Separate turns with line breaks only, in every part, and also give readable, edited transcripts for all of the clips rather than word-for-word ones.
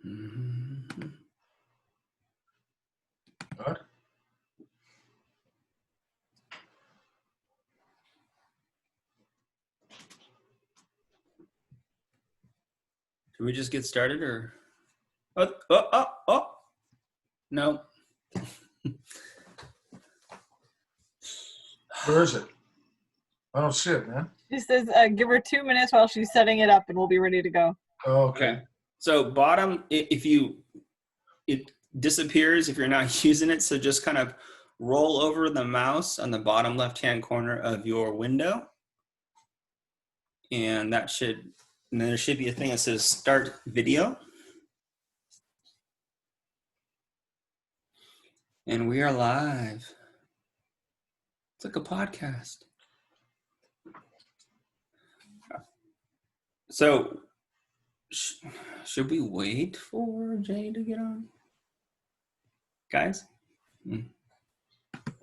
Mhm.
What?
Should we just get started or? Oh. No.
Where is it? I don't see it, man.
She says, give her 2 minutes while she's setting it up and we'll be ready to go.
Oh, okay.
So bottom, it disappears if you're not using it. So just kind of roll over the mouse on the bottom left-hand corner of your window. And there should be a thing that says start video. And we are live. It's like a podcast. So should we wait for Jay to get on? Guys?
It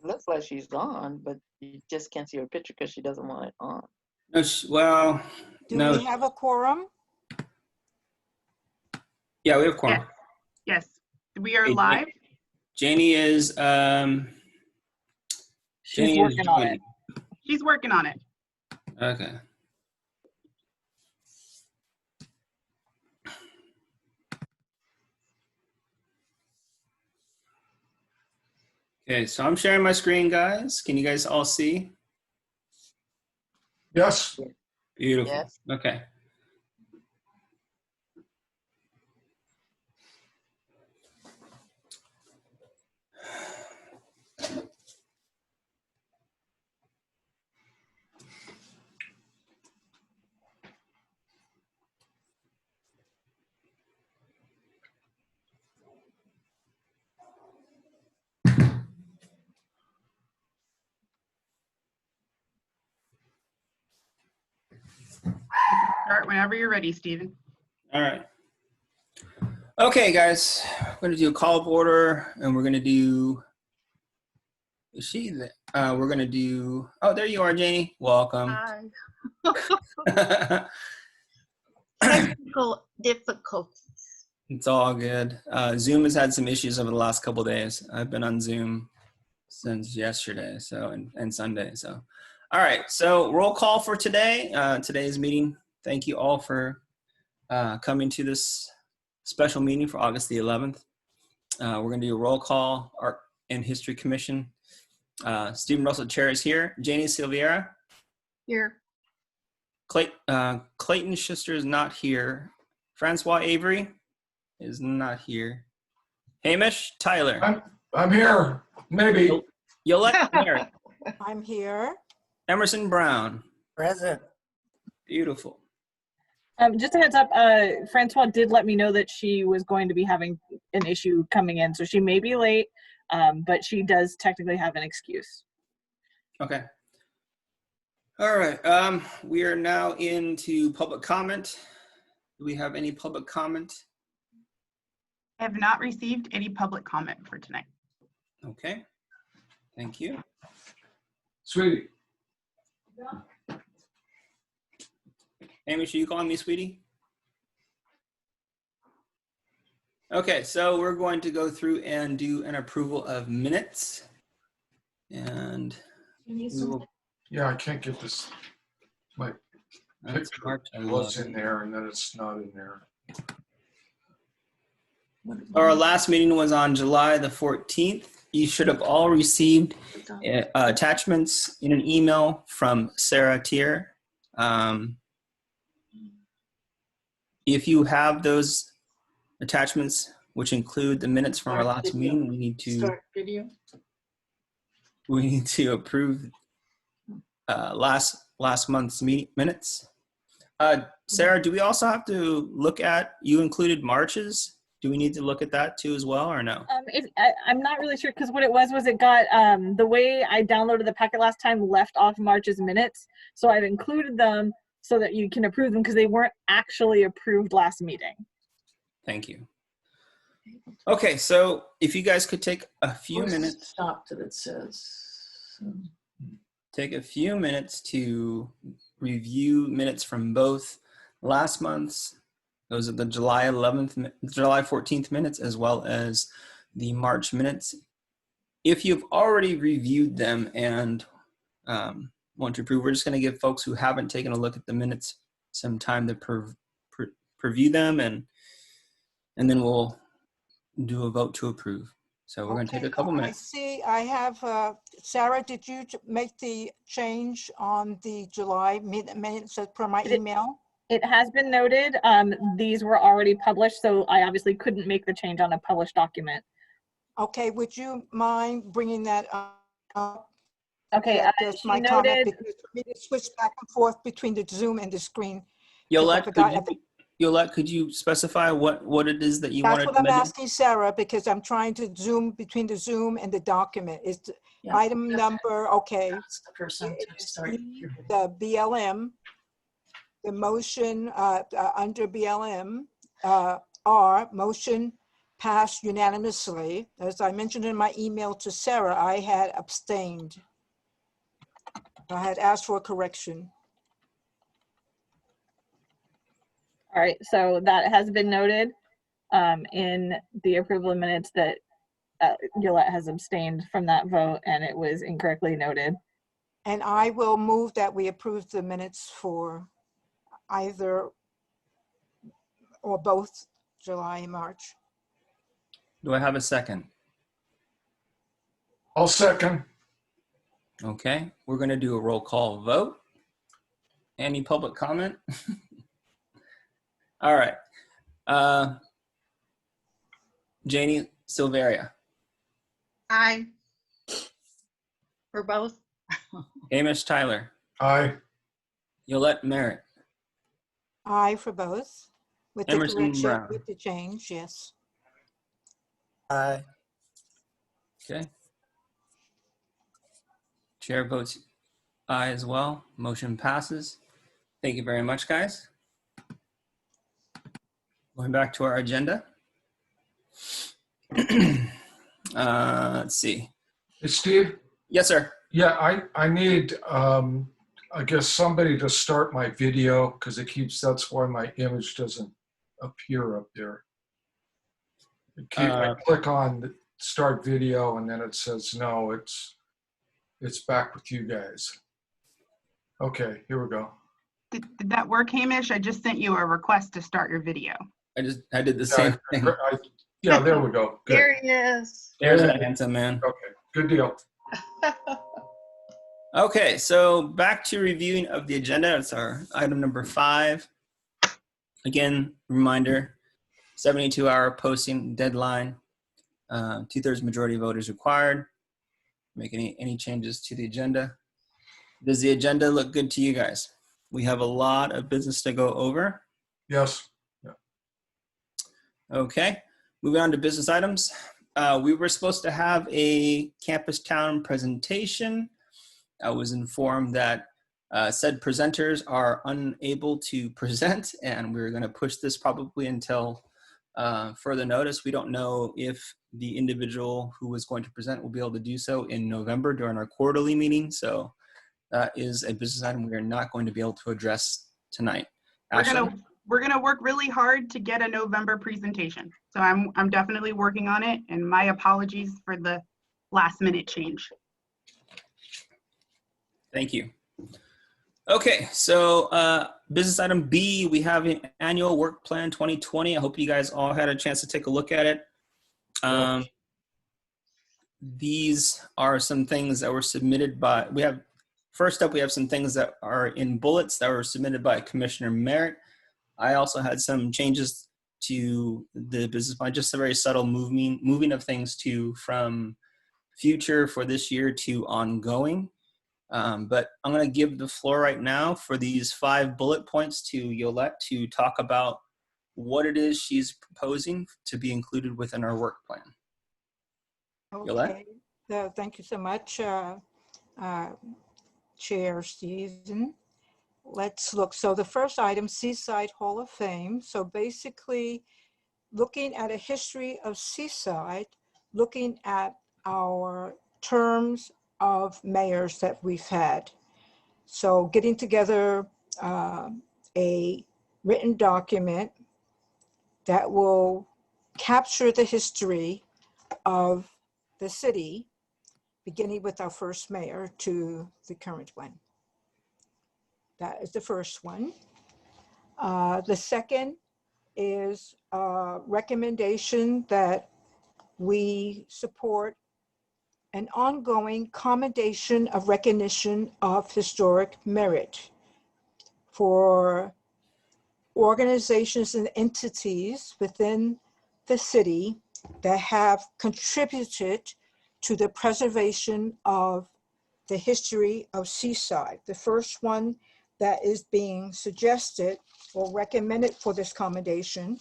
looks like she's on, but you just can't see her picture because she doesn't want it on.
No,
Do we have a quorum?
Yeah, we have quorum.
Yes, we are
Hey,
live.
Janie is
She's working on it.
She's working on it.
Okay. Okay, so I'm sharing my screen, guys. Can you guys all see?
Yes.
Beautiful.
Yes.
Okay.
Start whenever you're ready, Stephen.
All right. Okay, guys. We're going to do a call of order, and we're going to do. Is she there? We're going to do. Oh, there you are, Janie. Welcome.
Hi. Technical difficulties.
It's all good. Zoom has had some issues over the last couple of days. I've been on Zoom since yesterday, and Sunday. So, all right. So roll call for today. Today's meeting. Thank you all for coming to this special meeting for August the 11th. We're going to do a roll call. Art and History Commission. Stephen Russell Chair is here. Janie Silveira.
Here.
Clayton Schuster is not here. Francois Avery is not here. Hamish Tyler.
I'm here. Maybe.
Yolette Merritt.
I'm here.
Emerson Brown.
Present.
Beautiful.
Just a heads up, Francois did let me know that she was going to be having an issue coming in, so she may be late, but she does technically have an excuse.
Okay. All right. We are now into public comment. Do we have any public comment?
I have not received any public comment for tonight.
Okay. Thank you.
Sweetie.
Amy, should you call me sweetie? Okay, so we're going to go through and do an approval of minutes. And we will,
Yeah, I can't get this. My
that's
picture
hard to
was
look.
in there and then it's not in there.
Our last meeting was on July the 14th. You should have all received attachments in an email from Sarah Tier. If you have those attachments, which include the minutes from our last meeting, we need to approve last month's minutes. Sarah, do we also have to look at, you included March's? Do we need to look at that too as well, or no?
I'm not really sure, because what it was it got, the way I downloaded the packet last time left off March's minutes, so I've included them so that you can approve them, because they weren't actually approved last meeting.
Thank you. Okay, so if you guys could take a few minutes.
Stop that it says.
Take a few minutes to review minutes from both last month's Those are the July 11th, July 14th minutes, as well as the March minutes. If you've already reviewed them and want to approve, we're just going to give folks who haven't taken a look at the minutes some time to preview them, and then we'll do a vote to approve. So we're going to take a couple
I
minutes.
see, I have, Sarah, did you make the change on the July minutes as per my
Did it-
email?
It has been noted. These were already published, so I obviously couldn't make the change on a published document.
Okay, would you mind bringing that up?
Okay,
Yeah, just
she
my comment,
noted,
because for me to switch back and forth between the Zoom and the screen.
Yolette,
forgot
could you specify what it is that you
That's
wanted
what
to
I'm
amend?
asking Sarah, because I'm trying to zoom between the Zoom and the document. Is
Yeah.
item number, okay.
Ask the person to
It's
start your video.
The BLM, the motion under BLM, motion passed unanimously. As I mentioned in my email to Sarah, I had abstained. I had asked for a correction.
all right, so that has been noted in the approval of minutes that Yolette has abstained from that vote, and it was incorrectly noted.
And I will move that we approve the minutes for either or both July and March.
Do I have a second?
I'll second.
Okay, we're going to do a roll call vote. Any public comment? All right. Janie Silveria,
Aye. For both?
Hamish Tyler,
Aye.
Yolette Merritt,
Aye for both. With the
Emerson
correction,
Brown.
with the change, yes.
Aye. Okay. Chair votes aye as well. Motion passes. Thank you very much, guys. Going back to our agenda. Let's see.
Hey, Steve?
Yes, sir.
Yeah, I need, I guess, somebody to start my video because that's why my image doesn't appear up there. I click on the start video and then it says, no, it's back with you guys. Okay, here we go.
Did that work, Hamish? I just sent you a request to start your video.
I did the same thing.
Yeah, there we go. Good.
There he is.
There's that handsome man.
Okay, good deal.
Okay, so back to reviewing of the agenda. It's our item number 5. Again, reminder, 72-hour posting deadline. 2/3 majority vote is required. Make any changes to the agenda. Does the agenda look good to you guys? We have a lot of business to go over.
Yes.
Okay, moving on to business items. We were supposed to have a campus town presentation. I was informed that said presenters are unable to present, and we're going to push this probably until further notice. We don't know if the individual who was going to present will be able to do so in November during our quarterly meeting. So that is a business item we are not going to be able to address tonight.
We're gonna work really hard to get a November presentation. So I'm definitely working on it, and my apologies for the last minute change.
Thank you. Okay, so business item B, we have an annual work plan 2020. I hope you guys all had a chance to take a look at it. These are some things that were submitted by, first up, we have some things that are in bullets that were submitted by Commissioner Merritt. I also had some changes to the business plan, just a very subtle moving of things from future for this year to ongoing. But I'm going to give the floor right now for these 5 bullet points to Yolette to talk about what it is she's proposing to be included within our work plan. Yolette?
Okay, so thank you so much, Chair Steven. Let's look. So the first item, Seaside Hall of Fame. So basically, looking at a history of Seaside, looking at our terms of mayors that we've had. So getting together a written document that will capture the history of the city, beginning with our first mayor to the current one. That is the first one. The second is a recommendation that we support an ongoing commendation of recognition of historic merit for organizations and entities within the city that have contributed to the preservation of the history of Seaside. The first one that is being suggested or recommended for this commendation,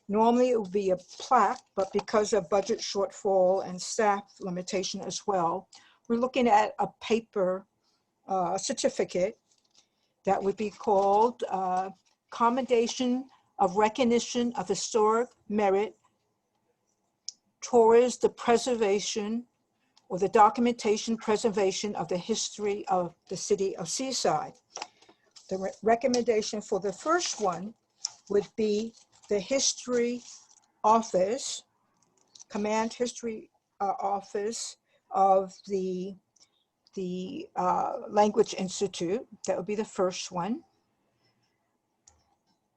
normally it would be a plaque, but because of budget shortfall and staff limitation as well, we're looking at a paper certificate that would be called Commendation of Recognition of Historic Merit towards the preservation or the documentation preservation of the history of the city of Seaside. The recommendation for the first one would be the History Office, Command History Office of the Language Institute. That would be the first one.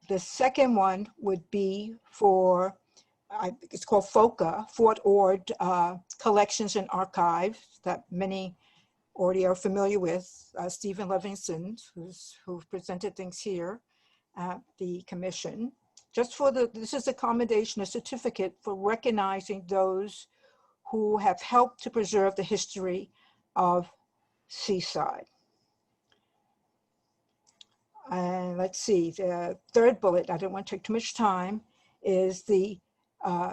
The second one would be for, it's called FOCA, Fort Ord Collections and Archives, that many already are familiar with. Stephen Livingston, who presented things here at the commission. Just for this is a commendation, a certificate for recognizing those who have helped to preserve the history of Seaside. And let's see, the third bullet, I don't want to take too much time, is the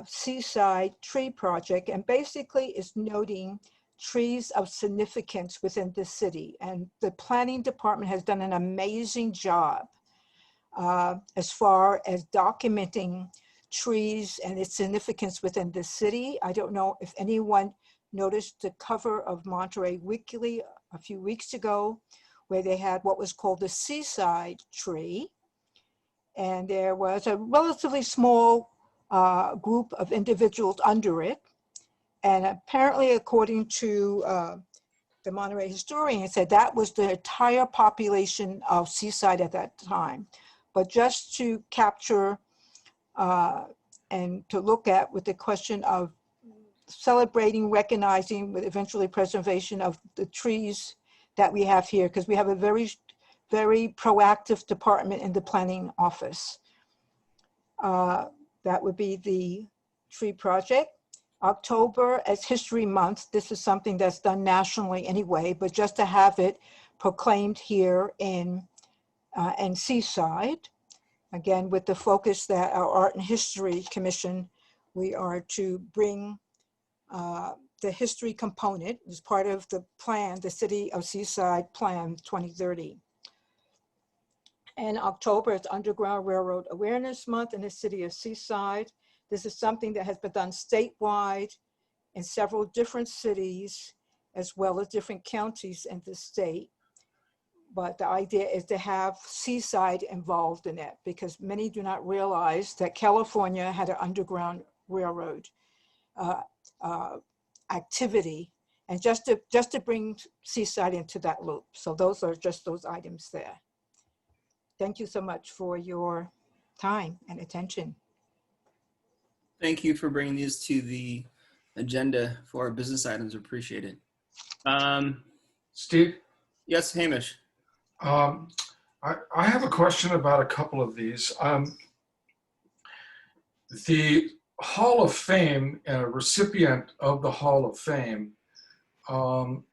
Seaside Tree Project, and basically is noting trees of significance within the city. And the planning department has done an amazing job as far as documenting trees and its significance within the city. I don't know if anyone noticed the cover of Monterey Weekly a few weeks ago, where they had what was called the Seaside Tree. And there was a relatively small group of individuals under it. And apparently, according to the Monterey historian, said that was the entire population of Seaside at that time. But just to capture and to look at with the question of celebrating, recognizing, with eventually preservation of the trees that we have here, because we have a very, very proactive department in the planning office. That would be the tree project. October as History Month, this is something that's done nationally anyway, but just to have it proclaimed here in Seaside, again, with the focus that our Art and History Commission, we are to bring the history component as part of the plan, the City of Seaside Plan 2030. And October is Underground Railroad Awareness Month in the City of Seaside. This is something that has been done statewide in several different cities, as well as different counties in the state. But the idea is to have Seaside involved in it, because many do not realize that California had an Underground Railroad activity, and just to bring Seaside into that loop. So those are just those items there. Thank you so much for your time and attention.
Thank you for bringing these to the agenda for our business items. Appreciate it.
Steve,
Yes, Hamish.
I have a question about a couple of these. The Hall of Fame and a recipient of the Hall of Fame,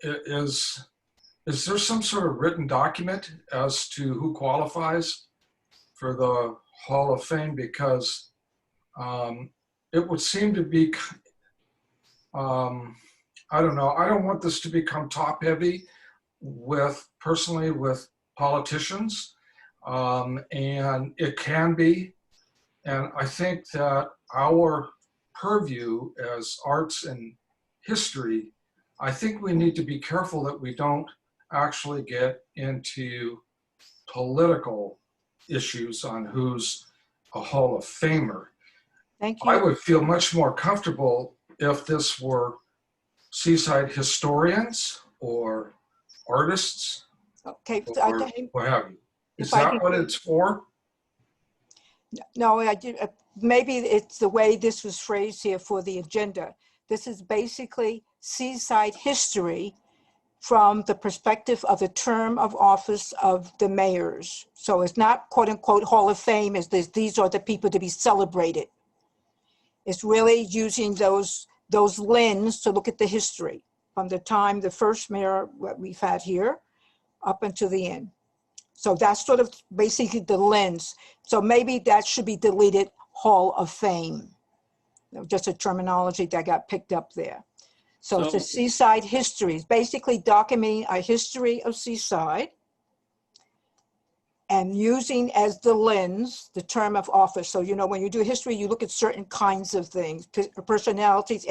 is there some sort of written document as to who qualifies for the Hall of Fame? Because it would seem to be, I don't know, I don't want this to become top heavy personally with politicians, and it can be. And I think that our purview as arts and history, I think we need to be careful that we don't actually get into political issues on who's a Hall of Famer.
Thank
I
you.
would feel much more comfortable if this were seaside historians or artists
Okay,
or what have you. Is
If I
that
can-
what it's for?
no, I did, maybe it's the way this was phrased here for the agenda. This is basically seaside history from the perspective of the term of office of the mayors. So it's not quote unquote Hall of Fame, as these are the people to be celebrated. It's really using those lens to look at the history from the time the first mayor what we've had here up until the end. So that's sort of basically the lens. So maybe that should be deleted, Hall of Fame. Just a terminology that got picked up there. So it's a
So-
seaside history. It's basically documenting a history of Seaside and using as the lens, the term of office. So, you know, when you do history, you look at certain kinds of things, personalities,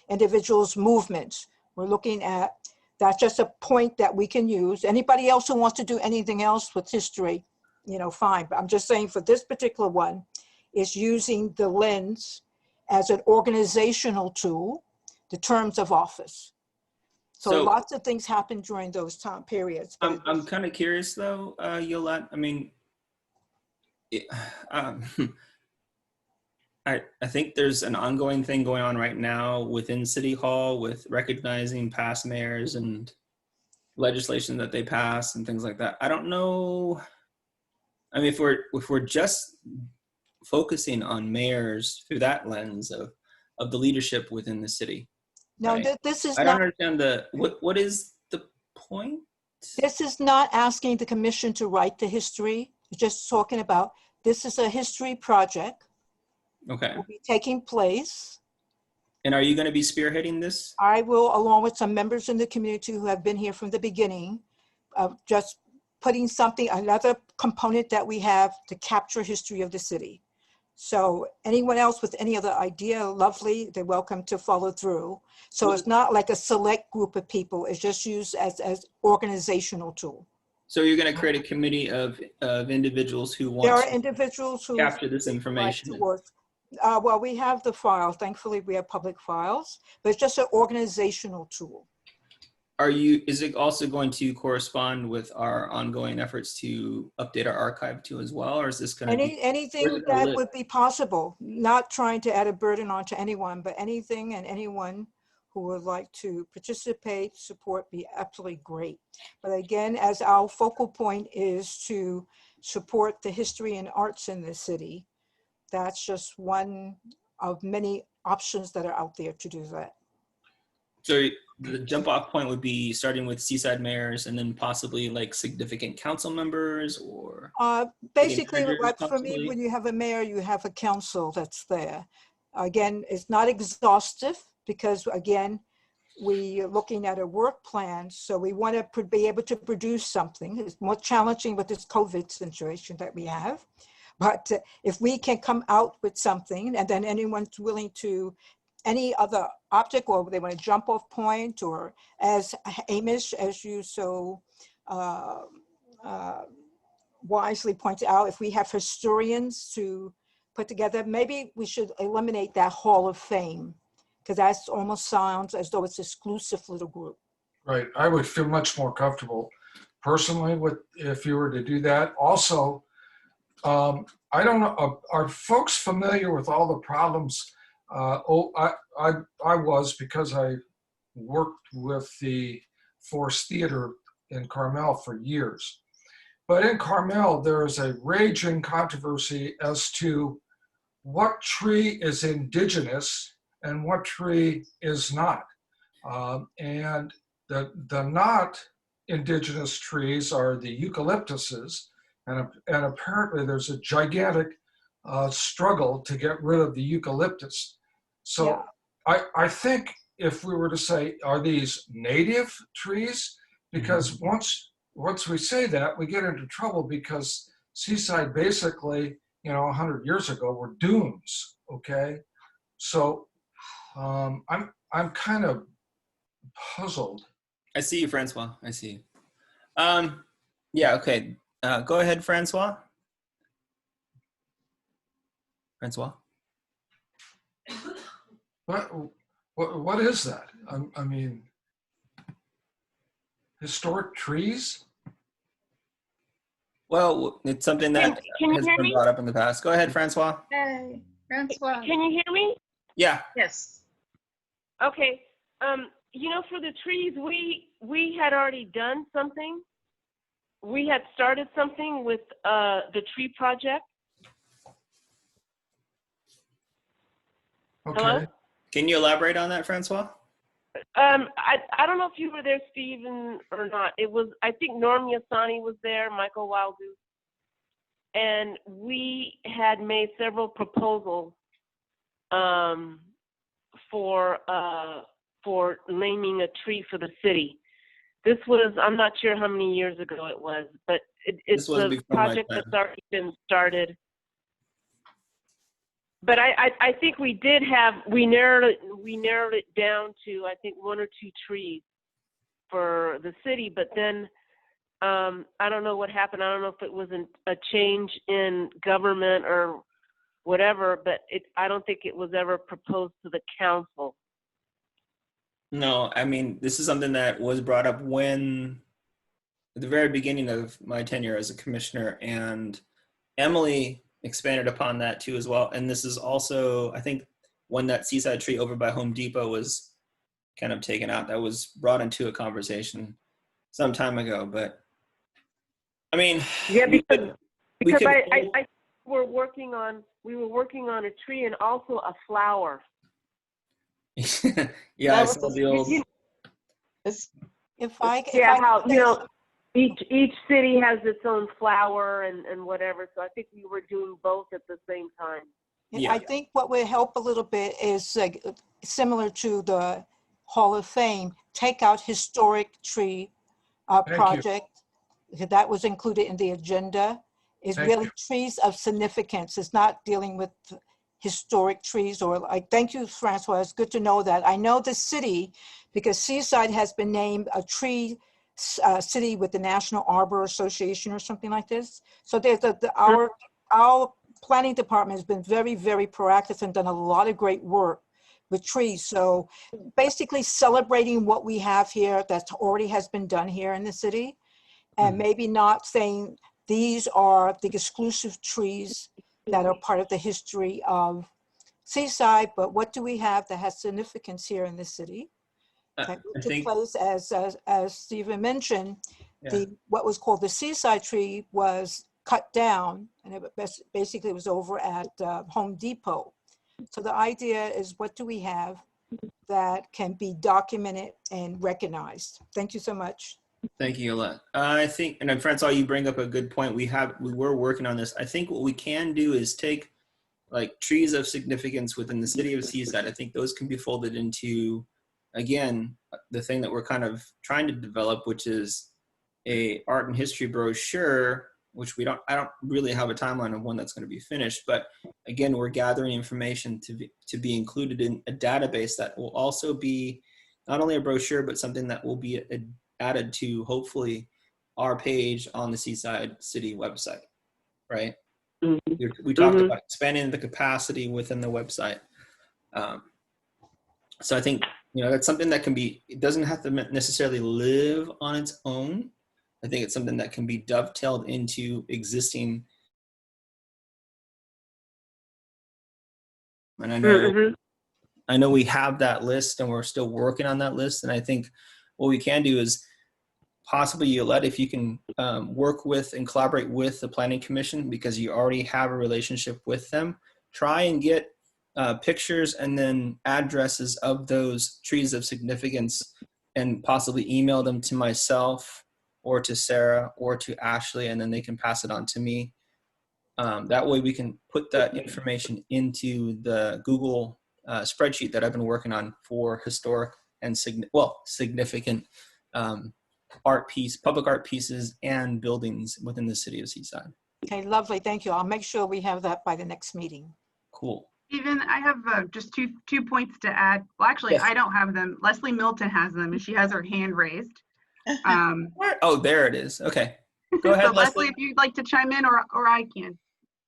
individuals, movements. We're looking at, that's just a point that we can use. Anybody else who wants to do anything else with history, you know, fine. But I'm just saying for this particular one, is using the lens as an organizational tool, the terms of office. So
So-
lots of things happen during those time periods. But
I'm kind of curious though, Yolette. I mean, it, um, I think there's an ongoing thing going on right now within City Hall with recognizing past mayors and legislation that they pass and things like that. I don't know. I mean, if we're just focusing on mayors through that lens of the leadership within the city,
no,
right.
this is
I don't
not.
understand what is the point?
This is not asking the commission to write the history. It's just talking about, this is a history project
Okay.
will be taking place.
And are you going to be spearheading this?
I will, along with some members in the community who have been here from the beginning, just putting something, another component that we have to capture history of the city. So anyone else with any other idea, lovely, they're welcome to follow through. So it's not like a select group of people. It's just used as organizational tool.
So you're going to create a committee of individuals who
There
want
are
to
individuals who
capture this
like
information.
to work. Well, we have the file. Thankfully, we have public files, but it's just an organizational tool.
Is it also going to correspond with our ongoing efforts to update our archive too as well? Or is this going to be,
Anything
where's it gonna
that
live?
would be possible, not trying to add a burden onto anyone, but anything and anyone who would like to participate, support, be absolutely great. But again, as our focal point is to support the history and arts in the city, that's just one of many options that are out there to do that.
So the jump off point would be starting with Seaside mayors and then possibly like significant council members or?
Basically,
treasurers,
like for
possibly?
me, when you have a mayor, you have a council that's there. Again, it's not exhaustive because again, we are looking at a work plan. So we want to be able to produce something. It's more challenging with this COVID situation that we have. But if we can come out with something and then anyone's willing to, any other object, or they want to jump off point, or as Amish, as you so wisely pointed out, if we have historians to put together, maybe we should eliminate that Hall of Fame, because that almost sounds as though it's exclusive little group.
Right. I would feel much more comfortable personally with if you were to do that. Also, I don't know, are folks familiar with all the problems? I was, because I worked with the Forest Theater in Carmel for years. But in Carmel, there is a raging controversy as to what tree is indigenous and what tree is not. And the not indigenous trees are the eucalyptuses, and apparently there's a gigantic struggle to get rid of the eucalyptus. So I think if we were to say, are these native trees? Because once we say that, we get into trouble, because Seaside basically, 100 years ago were dunes. Okay, so I'm kind of puzzled.
I see you, Francois. I see you. Yeah, okay. Go ahead, Francois. Francois?
what is that? I mean, historic trees?
Well, it's something that
Can you
has
hear
been
me?
brought up in the past. Go ahead, Francois.
Hey, Francois.
Can you hear me?
Yeah.
Yes.
Okay. For the trees, we had already done something. We had started something with the tree project.
Okay.
Hello?
Can you elaborate on that, Francois?
I don't know if you were there, Stephen, or not. I think Norm Yassani was there, Michael Wildgoose, and we had made several proposals for naming a tree for the city. This was, I'm not sure how many years ago it was, but it's
This was
a
before my
project
time.
that's already been started. But I think we narrowed it down to, I think, 1 or 2 trees for the city. But then I don't know what happened. I don't know if it was a change in government or whatever, but I don't think it was ever proposed to the council.
No, I mean, this is something that was brought up at the very beginning of my tenure as a commissioner, and Emily expanded upon that too as well. And this is also, I think, when that seaside tree over by Home Depot was kind of taken out, that was brought into a conversation some time ago. But I mean,
Yeah, because
we could
I we were working on a tree and also a flower.
yeah, I
That was
saw
the-
the old.
It's,
How each city has its own flower and whatever. So I think we were doing both at the same time.
Yeah.
I think what would help a little bit is similar to the Hall of Fame, take out historic tree
Thank you.
project. That was included in the agenda. Is
Thank
really
you.
trees of significance. It's not dealing with historic trees or thank you, Francois. It's good to know that. I know the city, because Seaside has been named a tree city with the National Arbor Association or something like this. So there's our planning department has been very, very proactive and done a lot of great work with trees. So basically celebrating what we have here that already has been done here in the city, and maybe not saying these are the exclusive trees that are part of the history of Seaside, but what do we have that has significance here in the city?
I
Took
think
place as Stephen mentioned,
Yeah.
what was called the Seaside tree was cut down, and it basically was over at Home Depot. So the idea is, what do we have that can be documented and recognized? Thank you so much.
Thank you, Yolette. I think, and then Francois, you bring up a good point. We were working on this. I think what we can do is take like trees of significance within the city of Seaside. I think those can be folded into, again, the thing that we're kind of trying to develop, which is a art and history brochure, which I don't really have a timeline of when that's going to be finished. But again, we're gathering information to be included in a database that will also be not only a brochure, but something that will be added to hopefully our page on the Seaside City website, right? We talked about expanding the capacity within the website. So I think, that's something that can be, it doesn't have to necessarily live on its own. I think it's something that can be dovetailed into existing. And I know we have that list and we're still working on that list. And I think what we can do is possibly, Yolette, if you can work with and collaborate with the Planning Commission, because you already have a relationship with them, try and get pictures and then addresses of those trees of significance and possibly email them to myself or to Sarah or to Ashley, and then they can pass it on to me. That way we can put that information into the Google spreadsheet that I've been working on for historic and significant public art pieces and buildings within the city of Seaside.
Okay, lovely. Thank you. I'll make sure we have that by the next meeting.
Cool.
Stephen, I have just two points to add. Well, actually,
Yes.
I don't have them. Leslie Milton has them, and she has her hand raised.
Oh, there it is. Okay. Go ahead,
So Leslie,
Leslie.
if you'd like to chime in, or I can.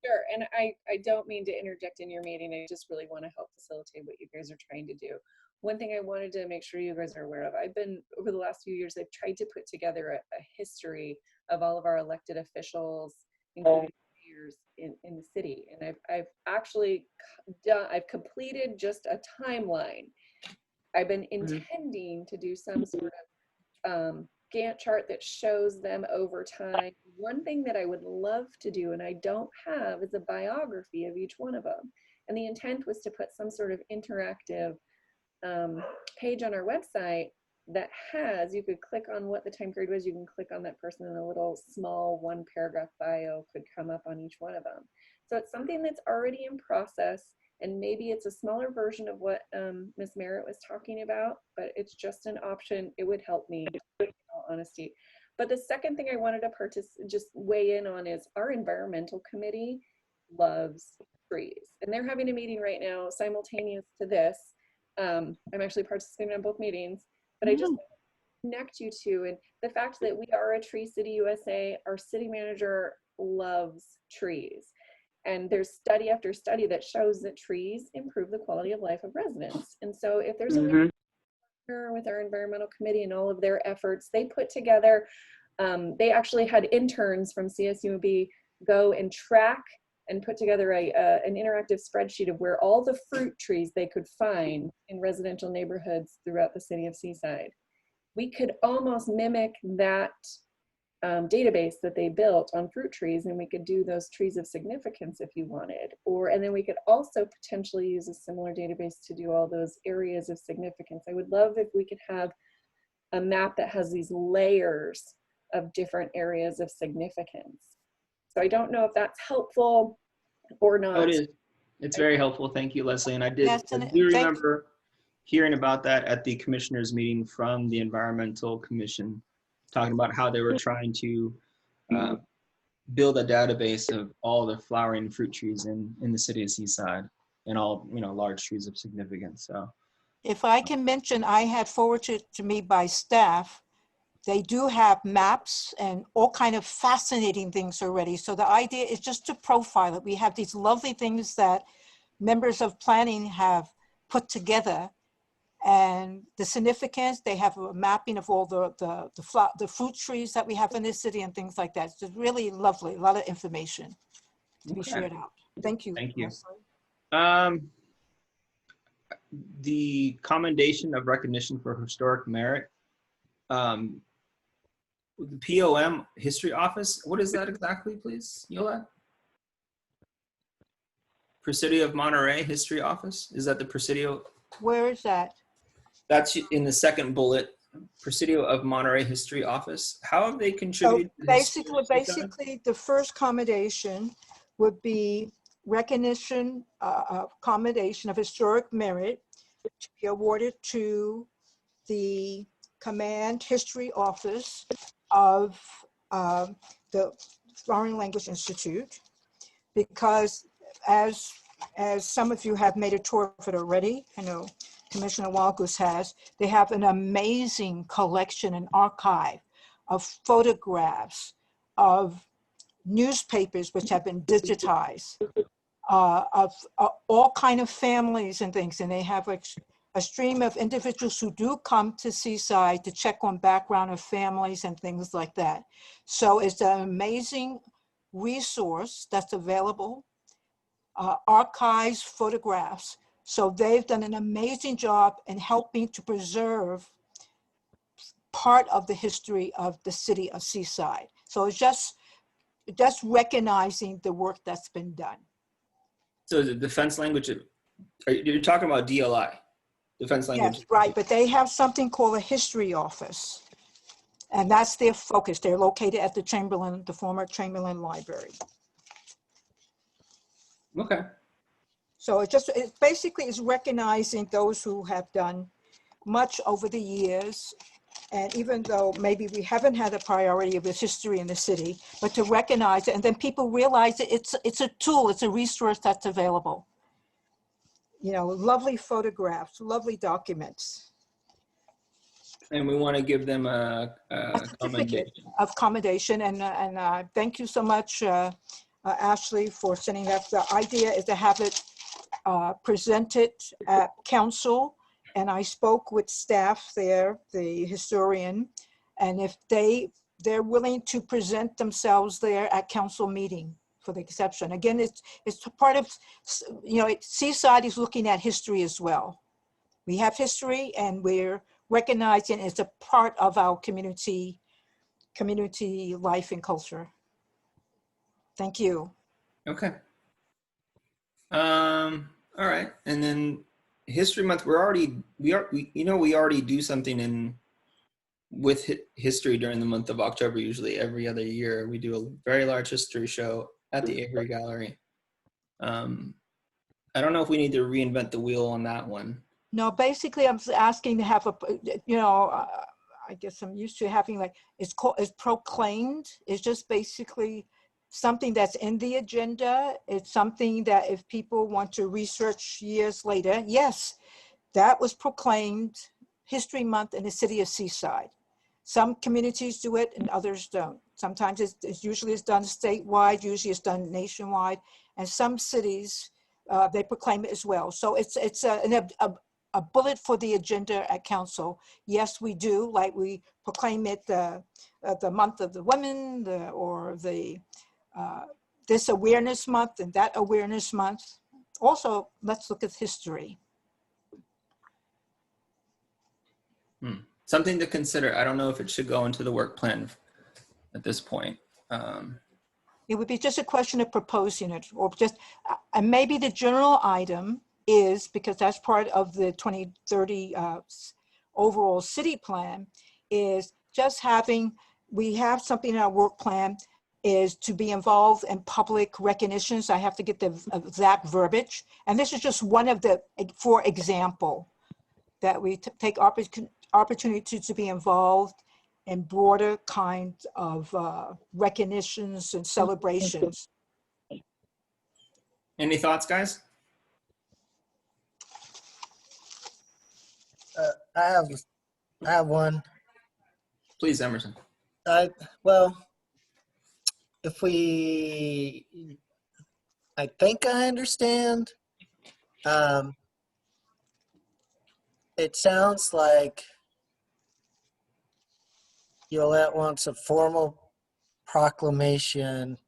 Sure, and I don't mean to interject in your meeting. I just really want to help facilitate what you guys are trying to do. One thing I wanted to make sure you guys are aware of, I've been, over the last few years, I've tried to put together a history of all of our elected officials, including mayors in the city. And I've actually done, I've completed just a timeline. I've been intending to do some sort of Gantt chart that shows them over time. One thing that I would love to do, and I don't have, is a biography of each one of them. And the intent was to put some sort of interactive page on our website that has, you could click on what the time period was, you can click on that person, and a little small 1-paragraph bio could come up on each one of them. So it's something that's already in process, and maybe it's a smaller version of what Ms. Merritt was talking about, but it's just an option. It would help me, in all honesty. But the second thing I wanted to just weigh in on is our environmental committee loves trees, and they're having a meeting right now simultaneous to this. I'm actually participating in both meetings, but I just want to connect you to, and the fact that we are a Tree City USA, our city manager loves trees. And there's study after study that shows that trees improve the quality of life of residents. And so if there's a way with our environmental committee and all of their efforts, they put together, they actually had interns from CSUB go and track and put together an interactive spreadsheet of where all the fruit trees they could find in residential neighborhoods throughout the city of Seaside. We could almost mimic that database that they built on fruit trees, and we could do those trees of significance if you wanted. And then we could also potentially use a similar database to do all those areas of significance. I would love if we could have a map that has these layers of different areas of significance. So I don't know if that's helpful or not.
Oh, it is. It's very helpful. Thank you, Leslie. And I do
Yes,
remember hearing about that at the commissioners meeting from the Environmental Commission, talking about how they were trying to build a database of all the flowering fruit trees in the city of Seaside and all, large trees of significance. So
if I can mention, I had forwarded to me by staff. They do have maps and all kind of fascinating things already. So the idea is just to profile it. We have these lovely things that members of planning have put together, and the significance, they have a mapping of all the fruit trees that we have in this city and things like that. It's just really lovely, a lot of information to be shared out. Thank you.
Thank you.
Leslie.
The commendation of recognition for historic merit, the POM History Office, what is that exactly, please, Yola? Presidio of Monterey History Office? Is that the Presidio?
Where is that?
That's in the second bullet, Presidio of Monterey History Office. How have they
So
contributed? to the history of Seaside?
basically, the first commendation would be recognition, commendation of historic merit to be awarded to the Command History Office of the Foreign Language Institute, because as some of you have made a tour of it already, I know Commissioner Walgus has, they have an amazing collection and archive of photographs of newspapers which have been digitized, of all kind of families and things. And they have a stream of individuals who do come to Seaside to check on background of families and things like that. So it's an amazing resource that's available, archives, photographs. So they've done an amazing job in helping to preserve part of the history of the city of Seaside. So it's just recognizing the work that's been done.
So the defense language, you're talking about DLI, defense language.
Yes, right, but they have something called a history office. And that's their focus. They're located at the former Chamberlain Library.
Okay.
So it basically is recognizing those who have done much over the years. And even though maybe we haven't had a priority of this history in the city, but to recognize it, and then people realize that it's a tool, it's a resource that's available. Lovely photographs, lovely documents.
And we want to give them a
certificate of commendation. And thank you so much, Ashley, for sending that. The idea is to have it presented at council. And I spoke with staff there, the historian, and if they're willing to present themselves there at council meeting for the exception. Again, it's part of, Seaside is looking at history as well. We have history and we're recognizing it's a part of our community life and culture. Thank you.
Okay. All right. And then History Month, we already do something with history during the month of October. Usually every other year, we do a very large history show at the Avery Gallery. I don't know if we need to reinvent the wheel on that one.
No, basically I'm asking to have I guess I'm used to having it's proclaimed. It's just basically something that's in the agenda. It's something that if people want to research years later, yes, that was proclaimed History Month in the city of Seaside. Some communities do it and others don't. Sometimes it's usually done statewide, usually it's done nationwide, and some cities, they proclaim it as well. So it's a bullet for the agenda at council. Yes, we do, like we proclaim it the month of the women, this awareness month and that awareness month. Also, let's look at history.
Something to consider. I don't know if it should go into the work plan at this point.
It would be just a question of proposing it, or just, and maybe the general item is, because that's part of the 2030 overall city plan, is just we have something in our work plan is to be involved in public recognitions. I have to get the exact verbiage. And this is just one of for example, that we take opportunity to be involved in broader kinds of recognitions and celebrations.
Any thoughts, guys?
I have one.
Please, Emerson.
Well, I think I understand. It sounds like Yolette wants a formal proclamation,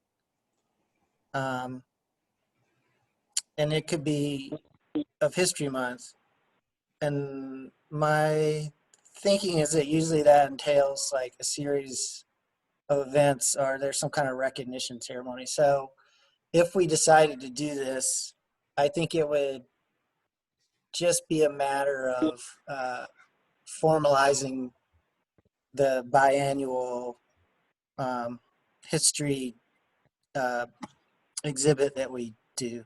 and it could be of History Month. And my thinking is that usually that entails like a series of events, or there's some kind of recognition ceremony. So if we decided to do this, I think it would just be a matter of formalizing the biannual history exhibit that we do.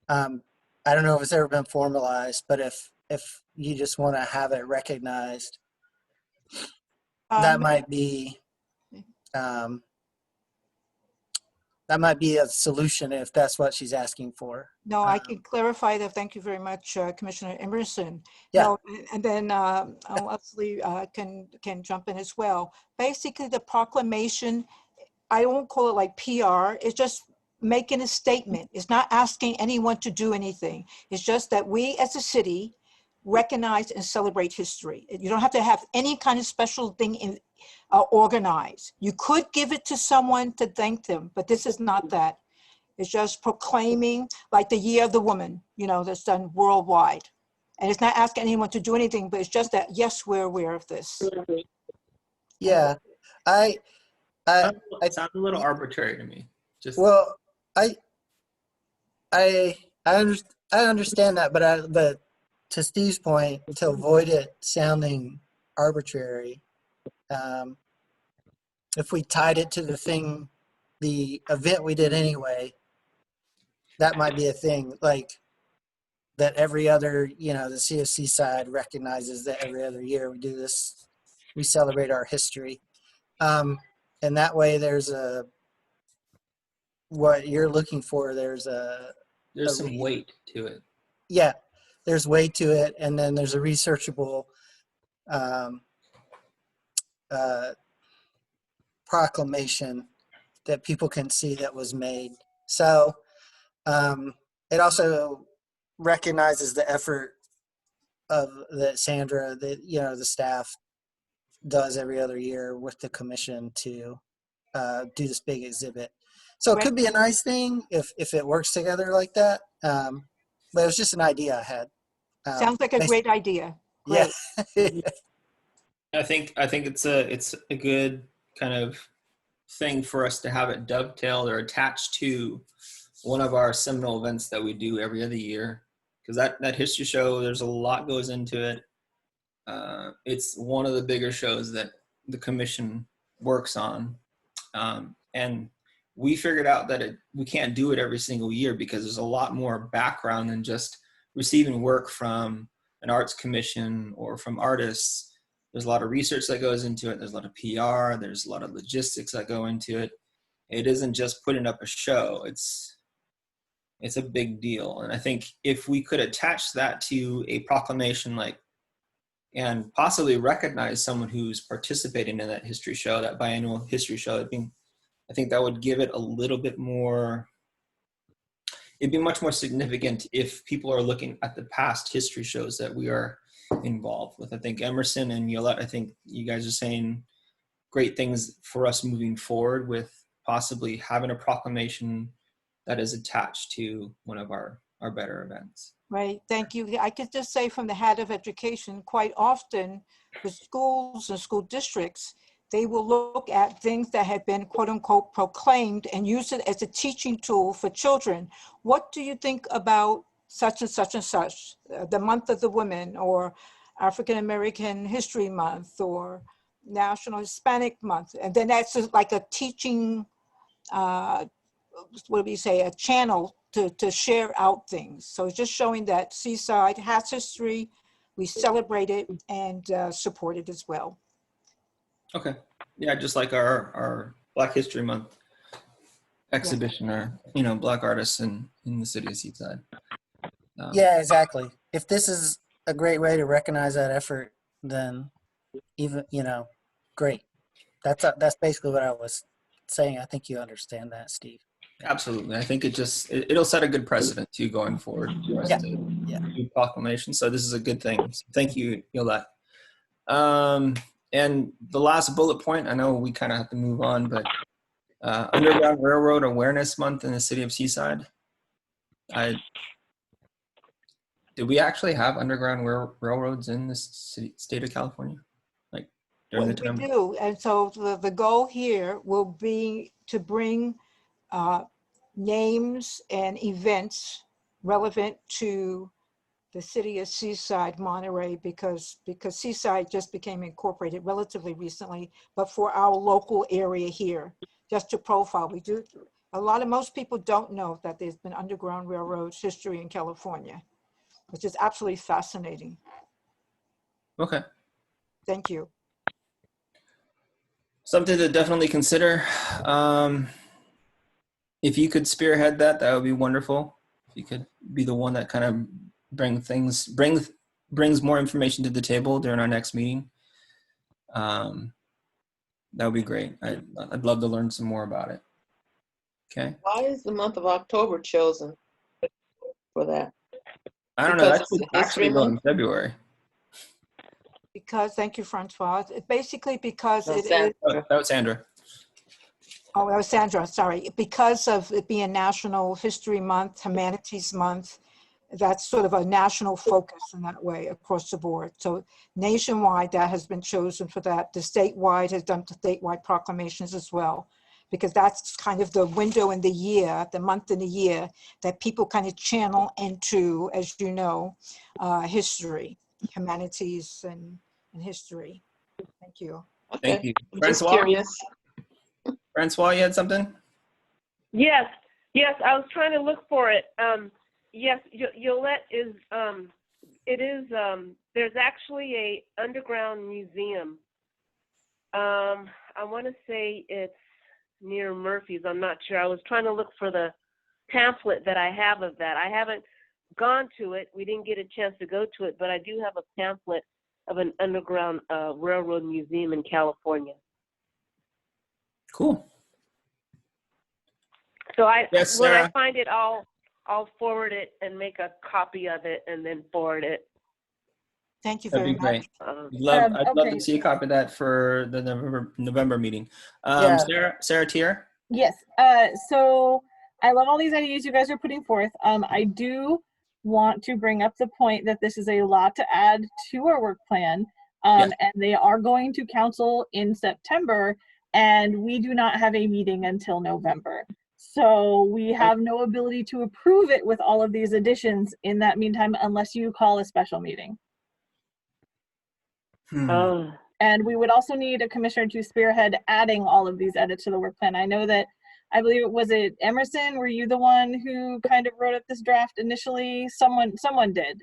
I don't know if it's ever been formalized, but if you just want to have it recognized, that might be a solution if that's what she's asking for.
No, I can clarify that. Thank you very much, Commissioner Emerson.
Yeah.
No, and then Leslie can jump in as well. Basically, the proclamation, I won't call it like PR. It's just making a statement. It's not asking anyone to do anything. It's just that we as a city recognize and celebrate history. You don't have to have any kind of special thing organized. You could give it to someone to thank them, but this is not that. It's just proclaiming, like the Year of the Woman, that's done worldwide. And it's not asking anyone to do anything, but it's just that, yes, we're aware of this.
Yeah,
It sounds a little arbitrary to me.
Well, I understand that, but to Steve's point, to avoid it sounding arbitrary, if we tied it to the event we did anyway, that might be a thing, like that every other, the CFC side recognizes that every other year we do this, we celebrate our history. And that way there's what you're looking for, there's
some weight to it.
Yeah, there's weight to it, and then there's a researchable proclamation that people can see that was made. So it also recognizes the effort of that Sandra, the staff does every other year with the commission to do this big exhibit. So it could be a nice thing if it works together like that. But it was just an idea I had.
Sounds like a great idea.
Yeah.
Great.
I think it's a good kind of thing for us to have it dovetailed or attached to one of our seminal events that we do every other year, because that history show, there's a lot goes into it. It's one of the bigger shows that the commission works on, and we figured out that we can't do it every single year because there's a lot more background than just receiving work from an arts commission or from artists. There's a lot of research that goes into it. There's a lot of PR. There's a lot of logistics that go into it. It isn't just putting up a show. It's a big deal. And I think if we could attach that to a proclamation, and possibly recognize someone who's participating in that history show, that biannual history show, I think that would give it a little bit more, it'd be much more significant if people are looking at the past history shows that we are involved with. I think Emerson and Yolette, I think you guys are saying great things for us moving forward with possibly having a proclamation that is attached to one of our better events.
Right, thank you. I could just say from the head of education, quite often the schools and school districts, they will look at things that have been quote unquote proclaimed and use it as a teaching tool for children. What do you think about such and such and such, the month of the women, or African American History Month, or National Hispanic Month? And then that's just like a teaching, what do we say, a channel to share out things. So it's just showing that Seaside has history, we celebrate it and support it as well.
Okay. Yeah, just like our Black History Month exhibition, or Black artists in the city of Seaside.
Yeah, exactly. If this is a great way to recognize that effort, then even great. That's basically what I was saying. I think you understand that, Steve.
Absolutely. I think it'll set a good precedent too going forward for us to do proclamations. So this is a good thing. So thank you, Yolette. And the last bullet point, I know we kind of have to move on, but Underground Railroad Awareness Month in the city of Seaside. Did we actually have underground railroads in this state of California? Like during the time?
We do, and so the goal here will be to bring names and events relevant to the city of Seaside, Monterey, because Seaside just became incorporated relatively recently, but for our local area here, just to profile, most people don't know that there's been Underground Railroad history in California, which is absolutely fascinating.
Okay.
Thank you.
Something to definitely consider. If you could spearhead that would be wonderful. If you could be the one that kind of brings more information to the table during our next meeting. That would be great. I'd love to learn some more about it. Okay.
Why is the month of October chosen for that?
I don't know. That should actually go in February.
Because, thank you, Francois. Basically because it is.
That was Sandra.
Oh, that was Sandra, sorry. Because of it being National History Month, Humanities Month, that's sort of a national focus in that way across the board. So nationwide, that has been chosen for that. The statewide has done statewide proclamations as well, because that's kind of the window in the year, the month in the year that people kind of channel into, as you know, history, humanities and history. Thank you.
Okay.
Thank you.
Just curious.
Francois, you had something?
Yes, I was trying to look for it. Yes, Yolette is, there's actually a underground museum. I want to say it's near Murphy's. I'm not sure. I was trying to look for the pamphlet that I have of that. I haven't gone to it. We didn't get a chance to go to it, but I do have a pamphlet of an underground railroad museum in California.
Cool.
So
Yes,
when I
Sarah.
find it, I'll forward it and make a copy of it and then forward it.
Thank you
That'd
very
be
much.
great. I'd love
Okay.
to see a copy of that for the November meeting.
Yeah.
Sarah Tier?
Yes. So I love all these ideas you guys are putting forth. I do want to bring up the point that this is a lot to add to our work plan.
Yes.
And they are going to council in September, and we do not have a meeting until November. So we have no ability to approve it with all of these additions in that meantime, unless you call a special meeting.
Oh.
And we would also need a commissioner to spearhead adding all of these edits to the work plan. I know that, I believe it Emerson, were you the one who kind of wrote up this draft initially? Someone did.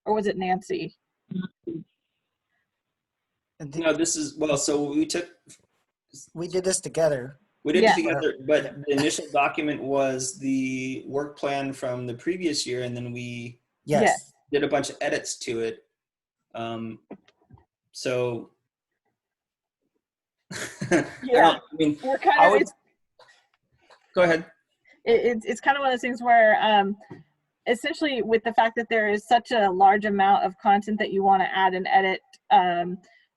Or was it Nancy?
No, this is, well, so
We did this together.
we did
Yeah.
it together, but the initial document was the work plan from the previous year, and then we
Yes.
Yes.
did a bunch of edits to it. So,
Yeah.
I mean,
We're kind
I
of,
would, go ahead.
it's kind of one of those things where essentially with the fact that there is such a large amount of content that you want to add and edit,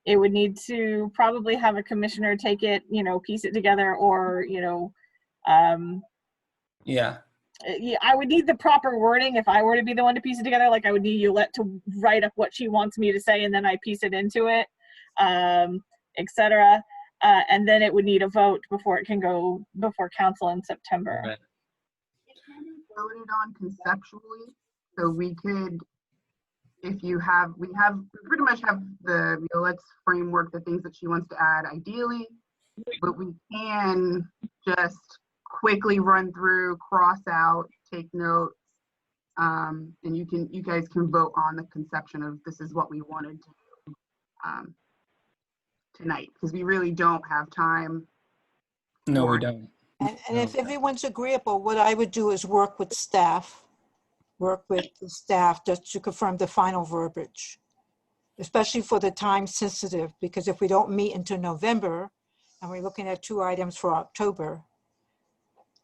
it would need to probably have a commissioner take it, piece it together, or
Yeah.
yeah, I would need the proper wording if I were to be the one to piece it together. Like I would need Yolette to write up what she wants me to say, and then I piece it into it, etc. And then it would need a vote before it can go before council in September.
Right.
It can be voted on conceptually, so we could, if you have, we pretty much have the Violette's framework, the things that she wants to add ideally, but we can just quickly run through, cross out, take notes, and you guys can vote on the conception of this is what we wanted to do tonight, because we really don't have time.
No, we don't.
And if everyone's agreeable, what I would do is work with the staff just to confirm the final verbiage, especially for the time sensitive, because if we don't meet until November and we're looking at 2 items for October,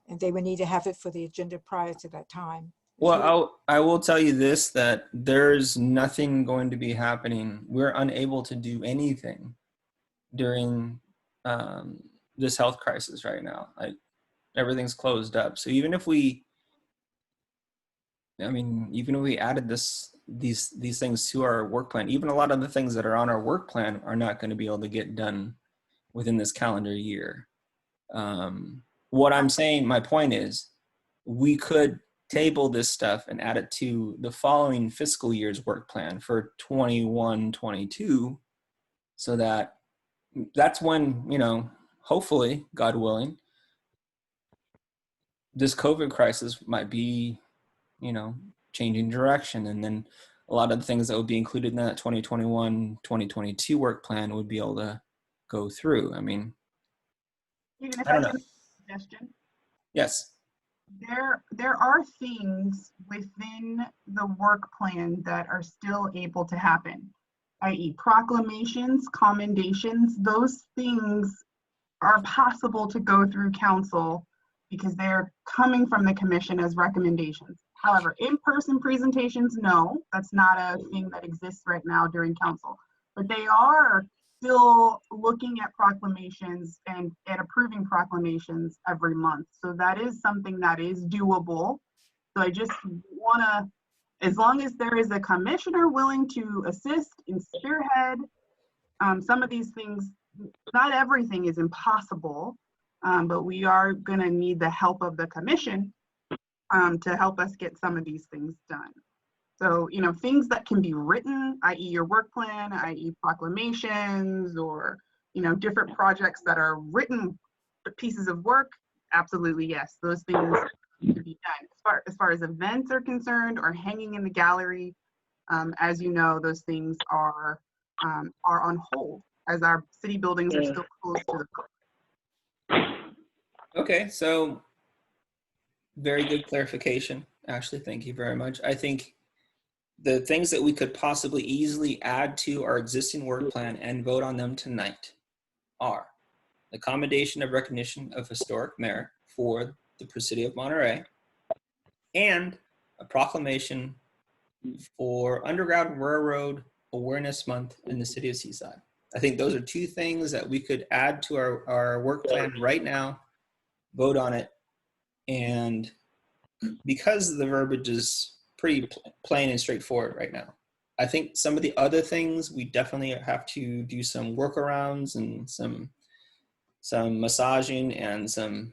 and they would need to have it for the agenda prior to that time.
Well, I will tell you this, that there's nothing going to be happening. We're unable to do anything during this health crisis right now. Everything's closed up. So even if we added these things to our work plan, even a lot of the things that are on our work plan are not going to be able to get done within this calendar year. What I'm saying, my point is, we could table this stuff and add it to the following fiscal year's work plan for 21-22, so that's when, hopefully, God willing, this COVID crisis might be, changing direction. And then a lot of the things that would be included in that 2021-2022 work plan would be able to go through. I mean,
Even if
I don't
can
know.
make a suggestion,
Yes.
there are things within the work plan that are still able to happen, i.e. proclamations, commendations. Those things are possible to go through council because they're coming from the commission as recommendations. However, in-person presentations, no, that's not a thing that exists right now during council. But they are still looking at proclamations and approving proclamations every month. So that is something that is doable. So I just want to, as long as there is a commissioner willing to assist and spearhead some of these things, not everything is impossible, but we are going to need the help of the commission to help us get some of these things done. So, things that can be written, i.e. your work plan, i.e. proclamations, or, different projects that are written pieces of work, absolutely yes, those things need to be done. As far as events are concerned, or hanging in the gallery, as you know, those things are on hold as our city buildings are still closed to the public.
Okay, so very good clarification, Ashley. Thank you very much. I think the things that we could possibly easily add to our existing work plan and vote on them tonight are the commendation of recognition of historic merit for the city of Monterey, and a proclamation for Underground Railroad Awareness Month in the city of Seaside. I think those are two things that we could add to our work plan right now, vote on it, and because the verbiage is pretty plain and straightforward right now, I think some of the other things we definitely have to do some workarounds and some massaging and some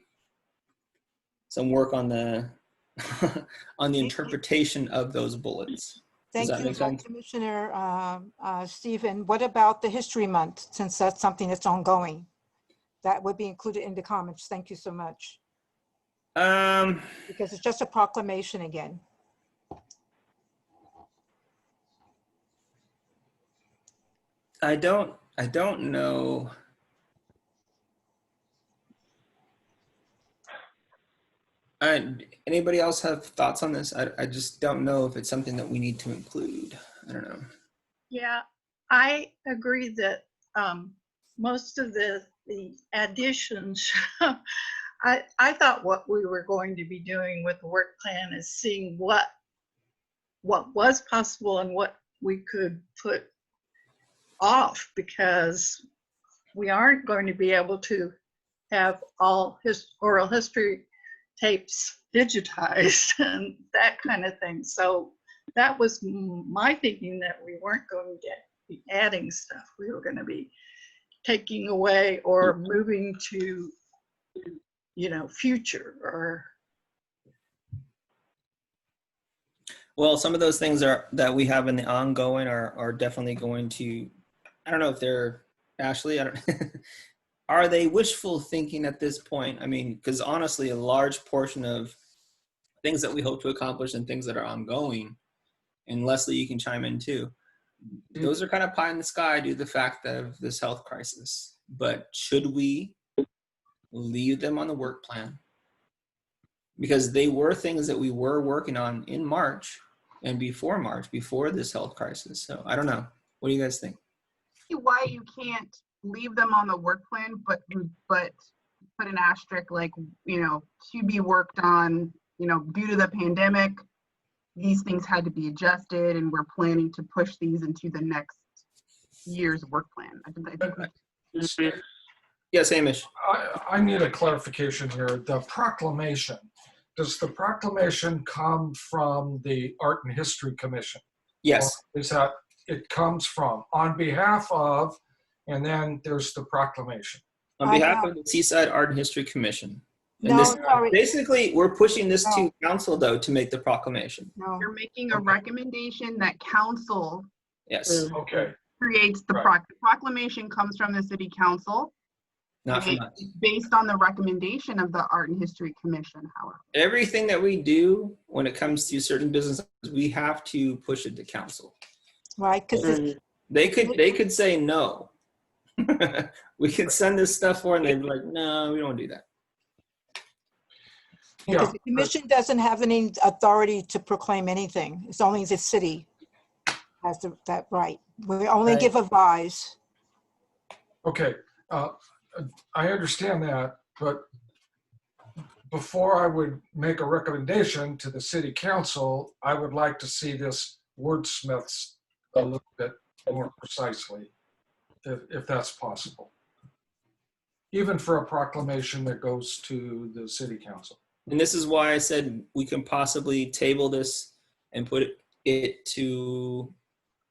work on the on the interpretation of those bullets. Does
Thank
that
you,
make sense?
Commissioner Stephen. What about the History Month, since that's something that's ongoing? That would be included in the comments. Thank you so much. Because it's just a proclamation again.
I don't know. Anybody else have thoughts on this? I just don't know if it's something that we need to include. I don't know.
Yeah, I agree that most of the additions, I thought what we were going to be doing with the work plan is seeing what was possible and what we could put off, because we aren't going to be able to have all his oral history tapes digitized and that kind of thing. So that was my thinking, that we weren't going to be adding stuff. We were going to be taking away or moving to, future or.
Well, some of those things that we have in the ongoing are definitely going to, I don't know if they're, Ashley, are they wishful thinking at this point? I mean, because honestly, a large portion of things that we hope to accomplish and things that are ongoing, and Leslie, you can chime in too, those are kind of pie in the sky due to the fact of this health crisis. But should we leave them on the work plan? Because they were things that we were working on in March and before this health crisis. So I don't know. What do you guys think?
Why you can't leave them on the work plan, but put an asterisk, like, to be worked on, due to the pandemic, these things had to be adjusted, and we're planning to push these into the next year's work plan. I think
Yes, Hamish.
I need a clarification here. The proclamation, does the proclamation come from the Art and History Commission?
Yes.
Or is that it comes from on behalf of, and then there's the proclamation?
On behalf of the Seaside Art and History Commission. And
No,
this,
sorry.
basically, we're pushing this to council, though, to make the proclamation.
No.
you're making a recommendation that council
Yes,
Okay.
creates the proclamation comes from the city council.
not from
and
us.
it's based on the recommendation of the Art and History Commission, however.
Everything that we do when it comes to certain businesses, we have to push it to council.
Right, because
They could say no. We could send this stuff for, and they'd be like, no, we don't do that.
because the commission doesn't have any authority to proclaim anything. It's only the city has that right. We only
Right.
give advice.
Okay, I understand that, but before I would make a recommendation to the city council, I would like to see this wordsmiths a little bit more precisely, if that's possible. Even for a proclamation that goes to the city council.
And this is why I said we can possibly table this and put it to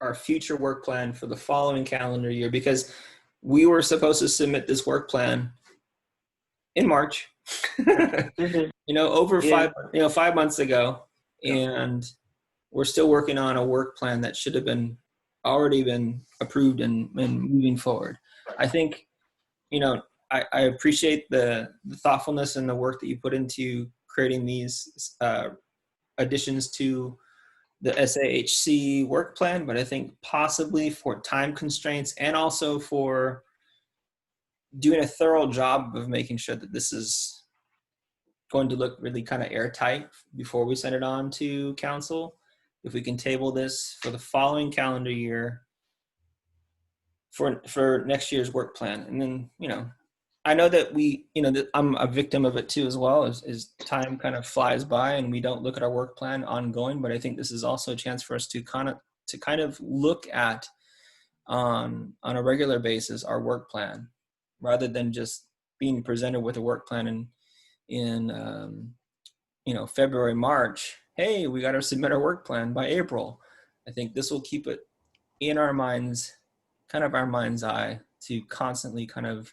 our future work plan for the following calendar year, because we were supposed to submit this work plan in March, over 5 months ago. And we're still working on a work plan that should have already been approved and moving forward. I think, I appreciate the thoughtfulness and the work that you put into creating these additions to the SAHC work plan, but I think possibly for time constraints and also for doing a thorough job of making sure that this is going to look really kind of airtight before we send it on to council, if we can table this for the following calendar year for next year's work plan. And then, I know that that I'm a victim of it too as well, is time kind of flies by and we don't look at our work plan ongoing, but I think this is also a chance for us to kind of look at on a regular basis our work plan rather than just being presented with a work plan in February, March. Hey, we got to submit our work plan by April. I think this will keep it in our minds, kind of our mind's eye, to constantly kind of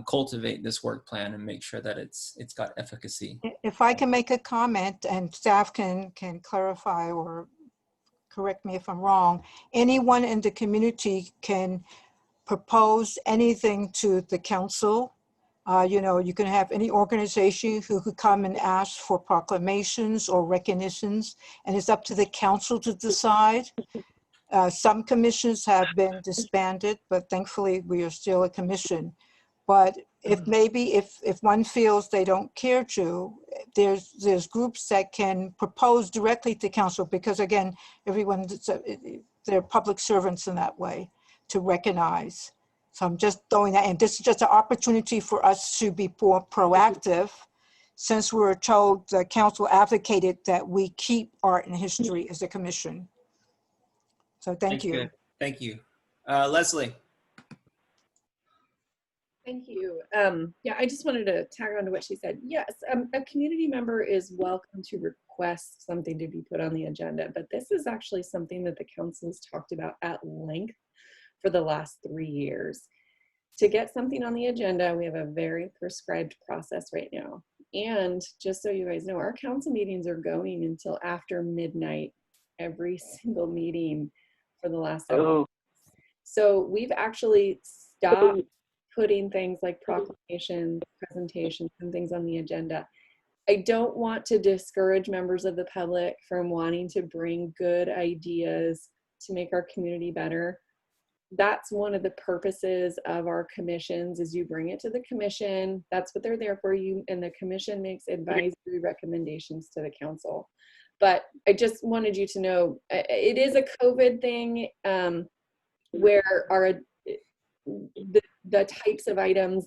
cultivate this work plan and make sure that it's got efficacy.
If I can make a comment and staff can clarify or correct me if I'm wrong, anyone in the community can propose anything to the council. You can have any organization who could come and ask for proclamations or recognitions, and it's up to the council to decide. Some commissions have been disbanded, but thankfully we are still a commission. But if one feels they don't care to, there's groups that can propose directly to council, because again, they're public servants in that way to recognize. So I'm just throwing that in. This is just an opportunity for us to be more proactive, since we were told the council advocated that we keep art and history as a commission. So thank you.
Thank you. Leslie.
Thank you. Yeah, I just wanted to tag on to what she said. Yes, a community member is welcome to request something to be put on the agenda, but this is actually something that the council has talked about at length for the last 3 years. To get something on the agenda, we have a very prescribed process right now. And just so you guys know, our council meetings are going until after midnight, every single meeting for the last several months. So we've actually stopped putting things like proclamations, presentations, and things on the agenda. I don't want to discourage members of the public from wanting to bring good ideas to make our community better. That's one of the purposes of our commissions, is you bring it to the commission. That's what they're there for. You, and the commission makes advisory recommendations to the council. But I just wanted you to know, it is a COVID thing, where the types of items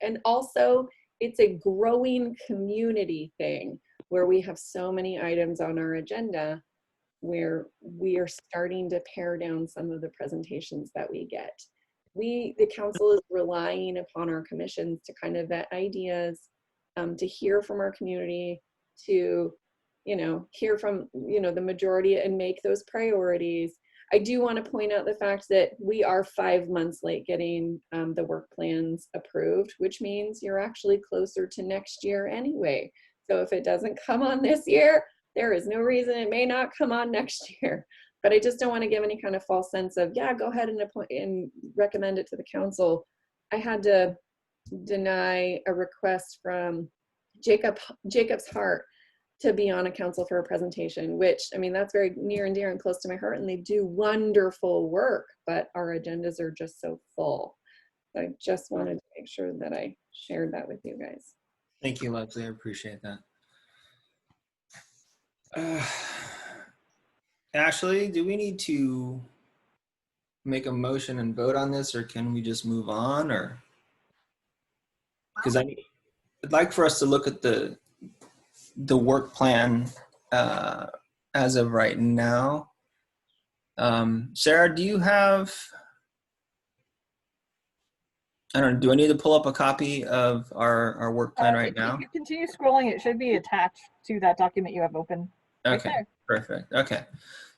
and also it's a growing community thing where we have so many items on our agenda where we are starting to pare down some of the presentations that we get. The council is relying upon our commissions to kind of vet ideas, to hear from our community, to, hear from, the majority and make those priorities. I do want to point out the fact that we are 5 months late getting the work plans approved, which means you're actually closer to next year anyway. So if it doesn't come on this year, there is no reason it may not come on next year. But I just don't want to give any kind of false sense of, yeah, go ahead and appoint and recommend it to the council. I had to deny a request from Jacob's Heart to be on a council for a presentation, which, I mean, that's very near and dear and close to my heart, and they do wonderful work, but our agendas are just so full. So I just wanted to make sure that I shared that with you guys.
Thank you, Leslie. I appreciate that. Ashley, do we need to make a motion and vote on this, or can we just move on? Or because I'd like for us to look at the work plan as of right now. Sarah, do you have, I don't know, do I need to pull up a copy of our work plan right now?
If you continue scrolling, it should be attached to that document you have open.
Okay,
right there.
Perfect. Okay.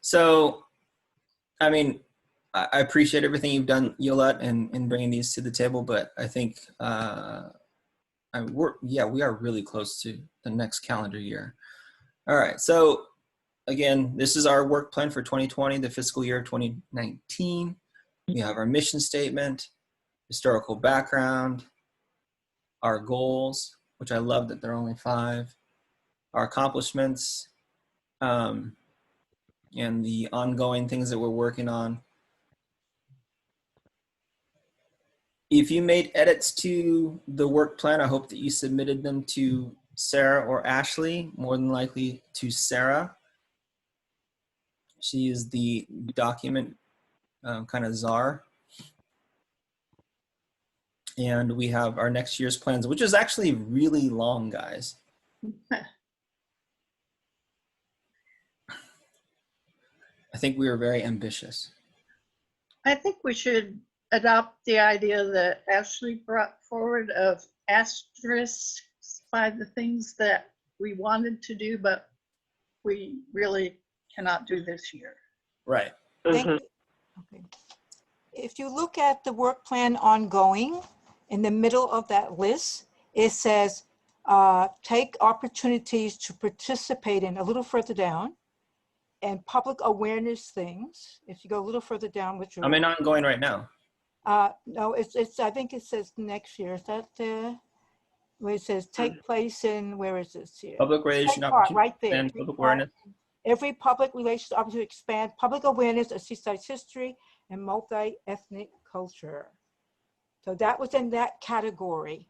So, I mean, I appreciate everything you've done, Yolette, in bringing these to the table, but I think we are really close to the next calendar year. All right. So again, this is our work plan for 2020, the fiscal year 2019. We have our mission statement, historical background, our goals, which I love that they're only 5, our accomplishments, and the ongoing things that we're working on. If you made edits to the work plan, I hope that you submitted them to Sarah or Ashley, more than likely to Sarah. She is the document kind of czar. And we have our next year's plans, which is actually really long, guys. I think we were very ambitious.
I think we should adopt the idea that Ashley brought forward of asterisks by the things that we wanted to do, but we really cannot do this year.
Right.
Thank
Mhm.
you. Okay. If you look at the work plan ongoing, in the middle of that list, it says, take opportunities to participate in, a little further down, and public awareness things. If you go a little further down, which
I'm in ongoing right now.
no, it's, I think it says next year. Is that where it says take place in, where is this here?
Public relation
Take part,
opportunity
right there.
and
Take
public
part
awareness.
every public relations opportunity to expand public awareness of Seaside's history and multi-ethnic culture. So that was in that category.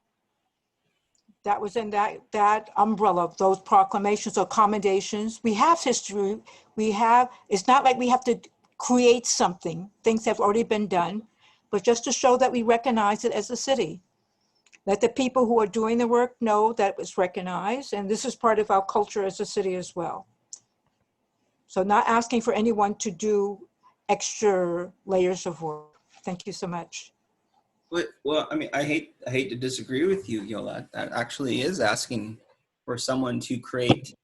That was in that umbrella of those proclamations or commendations. We have history. We have, it's not like we have to create something. Things have already been done, but just to show that we recognize it as a city. Let the people who are doing the work know that it was recognized, and this is part of our culture as a city as well. So not asking for anyone to do extra layers of work. Thank you so much.
Well, I mean, I hate to disagree with you, Yola. That actually is asking for someone to create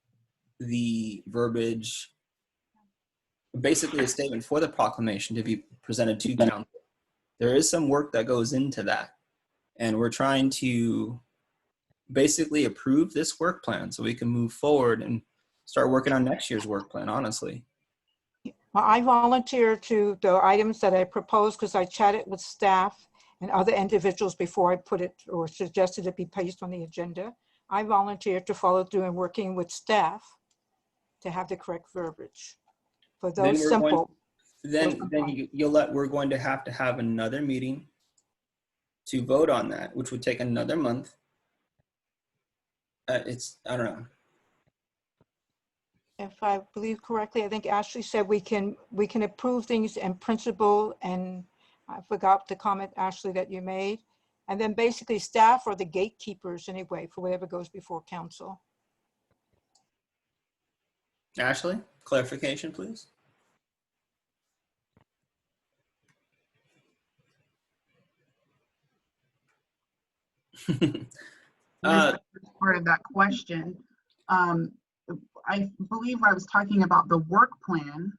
the verbiage, basically a statement for the proclamation to be presented to council. There is some work that goes into that, and we're trying to basically approve this work plan so we can move forward and start working on next year's work plan, honestly.
Well, I volunteer to the items that I proposed because I chatted with staff and other individuals before I put it or suggested it be placed on the agenda. I volunteered to follow through and working with staff to have the correct verbiage for
Then
those
we're
simple.
we're going to have another meeting to vote on that, which would take another month. I don't know.
If I believe correctly, I think Ashley said we can approve things in principle, and I forgot the comment, Ashley, that you made. And then basically staff are the gatekeepers anyway for whatever goes before council.
Ashley, clarification, please.
Part of that question. I believe I was talking about the work plan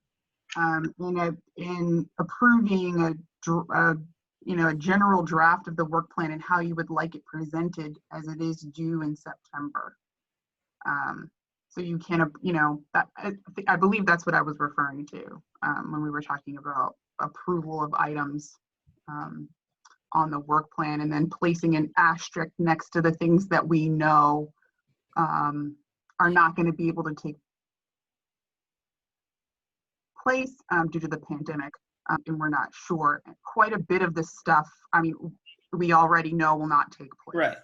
in approving a general draft of the work plan and how you would like it presented as it is due in September. So you can, I believe that's what I was referring to when we were talking about approval of items on the work plan, and then placing an asterisk next to the things that we know are not going to be able to take place due to the pandemic, and we're not sure. Quite a bit of this stuff, I mean, we already know will not take place.
Right.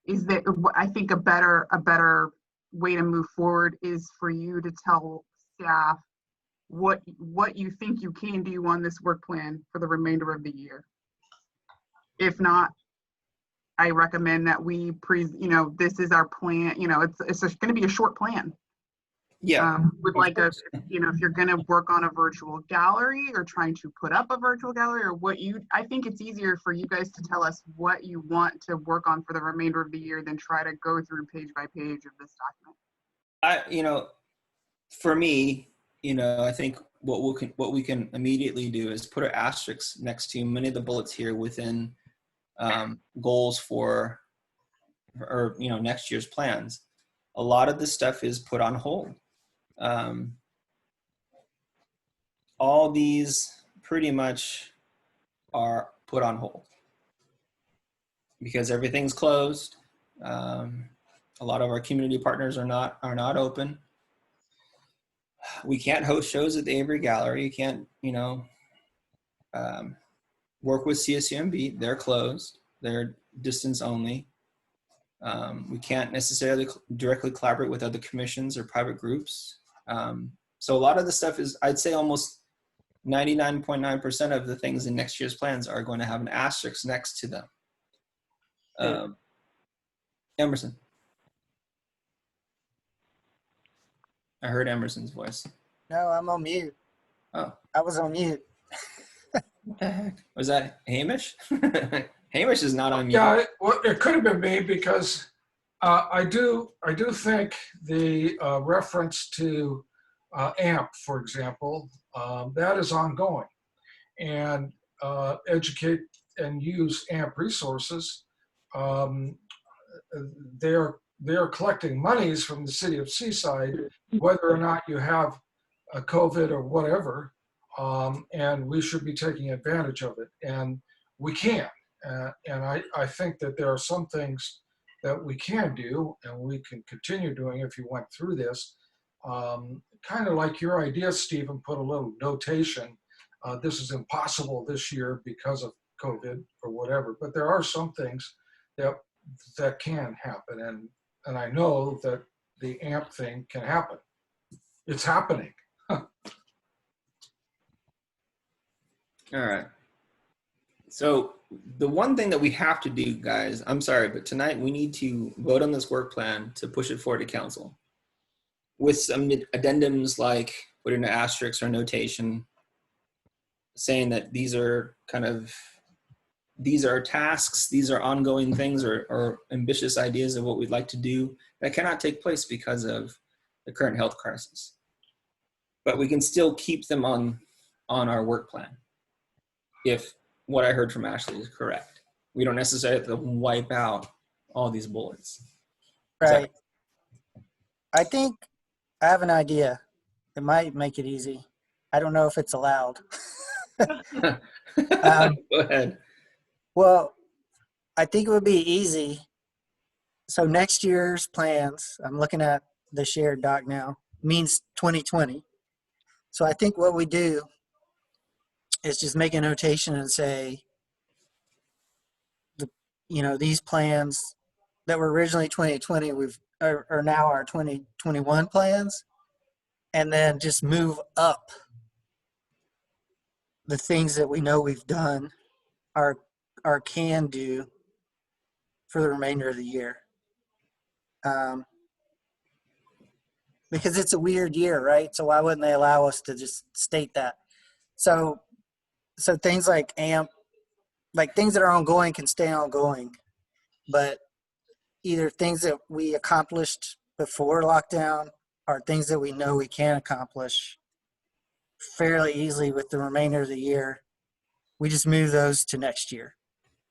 Is that, I think a better way to move forward is for you to tell staff what you think you can do on this work plan for the remainder of the year. If not, I recommend that we this is our plan. It's going to be a short plan.
Yeah.
With like if you're going to work on a virtual gallery or trying to put up a virtual gallery, or I think it's easier for you guys to tell us what you want to work on for the remainder of the year than try to go through page by page of this document.
For me, I think what we can immediately do is put an asterisk next to many of the bullets here within goals for next year's plans. A lot of this stuff is put on hold. All these pretty much are put on hold because everything's closed. A lot of our community partners are not open. We can't host shows at the Avery Gallery. You can't, work with CSUMB. They're closed. They're distance only. We can't necessarily directly collaborate with other commissions or private groups. So a lot of the stuff is, I'd say, almost 99.9% of the things in next year's plans are going to have an asterisk next to them. Emerson. I heard Emerson's voice.
No, I'm on mute.
Oh,
I was on mute.
what the heck? Was that Hamish? Hamish is not on mute.
Yeah, it could have been me because I do think the reference to AMP, for example, that is ongoing, and educate and use AMP resources. They're collecting monies from the city of Seaside, whether or not you have a COVID or whatever, and we should be taking advantage of it, and we can. And I think that there are some things that we can do, and we can continue doing if you went through this. Kind of like your idea, Stephen, put a little notation. This is impossible this year because of COVID or whatever, but there are some things that can happen, and I know that the AMP thing can happen. It's happening.
All right. So the one thing that we have to do, guys, I'm sorry, but tonight we need to vote on this work plan to push it forward to council with some addendums like putting an asterisk or notation saying that these are tasks, these are ongoing things or ambitious ideas of what we'd like to do that cannot take place because of the current health crisis. But we can still keep them on our work plan if what I heard from Ashley is correct. We don't necessarily have to wipe out all these bullets.
Right. I think I have an idea. It might make it easy. I don't know if it's allowed.
Go ahead.
Well, I think it would be easy. So next year's plans, I'm looking at the shared doc now, means 2020. So I think what we do is just make a notation and say, these plans that were originally 2020 are now our 2021 plans, and then just move up the things that we know we've done or can do for the remainder of the year. Because it's a weird year, right? So why wouldn't they allow us to just state that? So things like AMP, like things that are ongoing can stay ongoing, but either things that we accomplished before lockdown or things that we know we can accomplish fairly easily with the remainder of the year, we just move those to next year.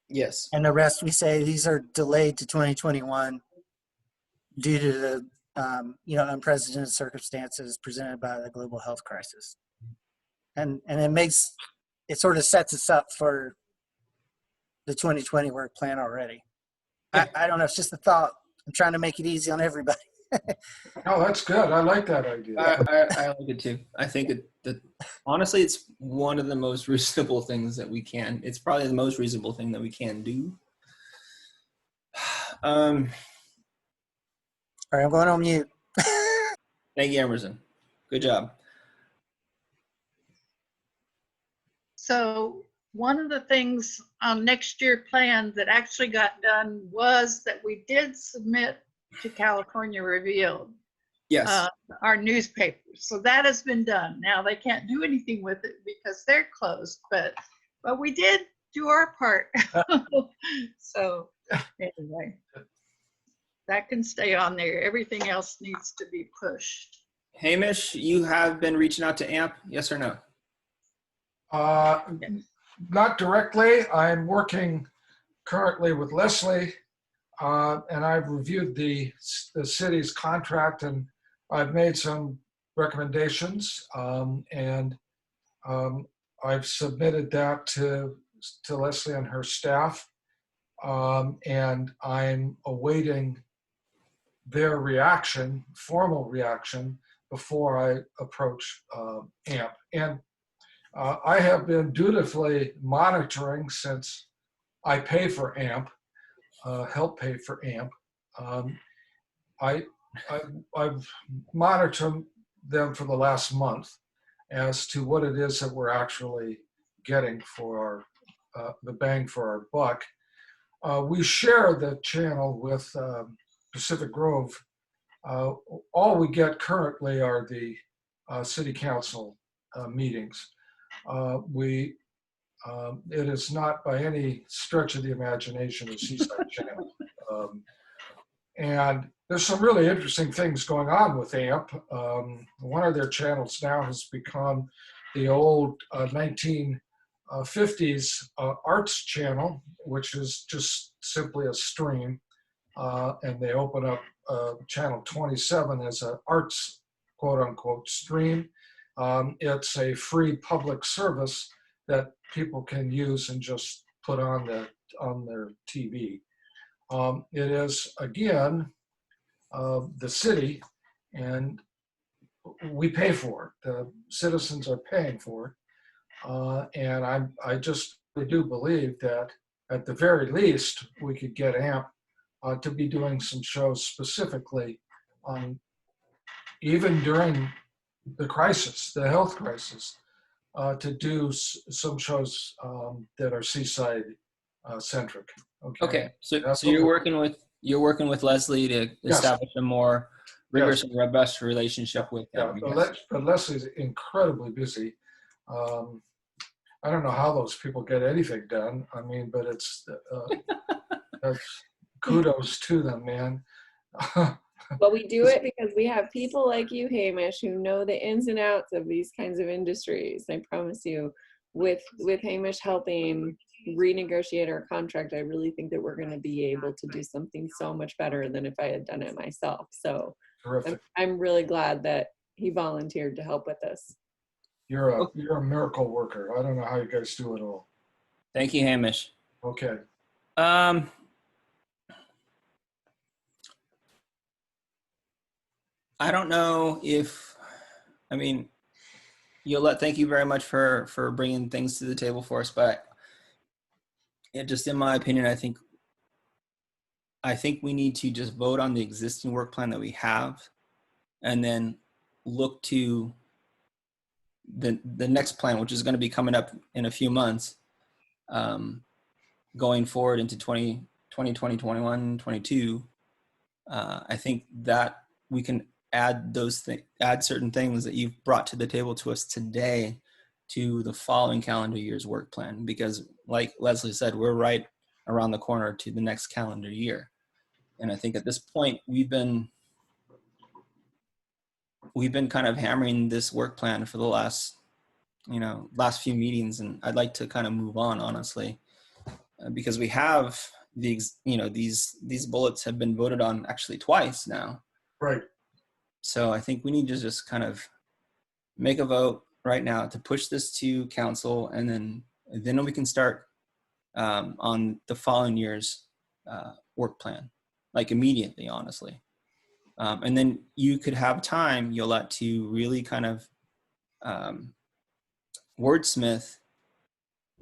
Yes.
And the rest we say these are delayed to 2021 due to the unprecedented circumstances presented by the global health crisis. And it sort of sets us up for the 2020 work plan already. I don't know, it's just a thought. I'm trying to make it easy on everybody.
Oh, that's good. I like that idea.
I like it too. I think that honestly, it's one of the most reasonable things that we can. It's probably the most reasonable thing that we can do.
All right, I'm going on mute.
Thank you, Emerson. Good job.
So one of the things on next year plan that actually got done was that we did submit to California Revealed,
Yes.
our newspaper. So that has been done. Now they can't do anything with it because they're closed, but we did do our part. So anyway, that can stay on there. Everything else needs to be pushed.
Hamish, you have been reaching out to AMP, yes or no?
Not directly. I'm working currently with Leslie, and I've reviewed the city's contract, and I've made some recommendations, and I've submitted that to Leslie and her staff, and I'm awaiting their reaction, formal reaction, before I approach AMP. And I have been dutifully monitoring since I pay for AMP, help pay for AMP. I've monitored them for the last month, as to what it is that we're actually getting for the bang for our buck. We share the channel with Pacific Grove. All we get currently are the city council meetings. It is not by any stretch of the imagination a Seaside channel. And there's some really interesting things going on with AMP. One of their channels now has become the old 1950s arts channel, which is just simply a stream. And they open up channel 27 as an arts quote unquote stream. It's a free public service that people can use and just put on their TV. It is, again, the city, and we pay for it. The citizens are paying for it. And I just do believe that at the very least, we could get AMP to be doing some shows specifically on, even during the crisis, the health crisis, to do some shows that are Seaside centric.
Okay, so
That's
so you're
what
working with Leslie to
Yes.
establish a more rigorous and robust relationship with
Yeah,
them.
but Leslie's incredibly busy. I don't know how those people get anything done. I mean, but it's that's kudos to them, man.
But we do it because we have people like you, Hamish, who know the ins and outs of these kinds of industries. I promise you, with Hamish helping renegotiate our contract, I really think that we're going to be able to do something so much better than if I had done it myself. So
Terrific.
I'm really glad that he volunteered to help with this.
You're a miracle worker. I don't know how you guys do it all.
Thank you, Hamish.
Okay.
I don't know if, I mean, Yolette, thank you very much for bringing things to the table for us, but just in my opinion, I think we need to just vote on the existing work plan that we have and then look to the next plan, which is going to be coming up in a few months, going forward into 2020, 21, 22. I think that we can add certain things that you've brought to the table to us today to the following calendar year's work plan, because like Leslie said, we're right around the corner to the next calendar year. And I think at this point we've been kind of hammering this work plan for the last few meetings, and I'd like to kind of move on, honestly, because we have these bullets have been voted on actually twice now.
Right.
So I think we need to just kind of make a vote right now to push this to council, and then we can start on the following year's work plan, like immediately, honestly. And then you could have time, Yolette, to really kind of wordsmith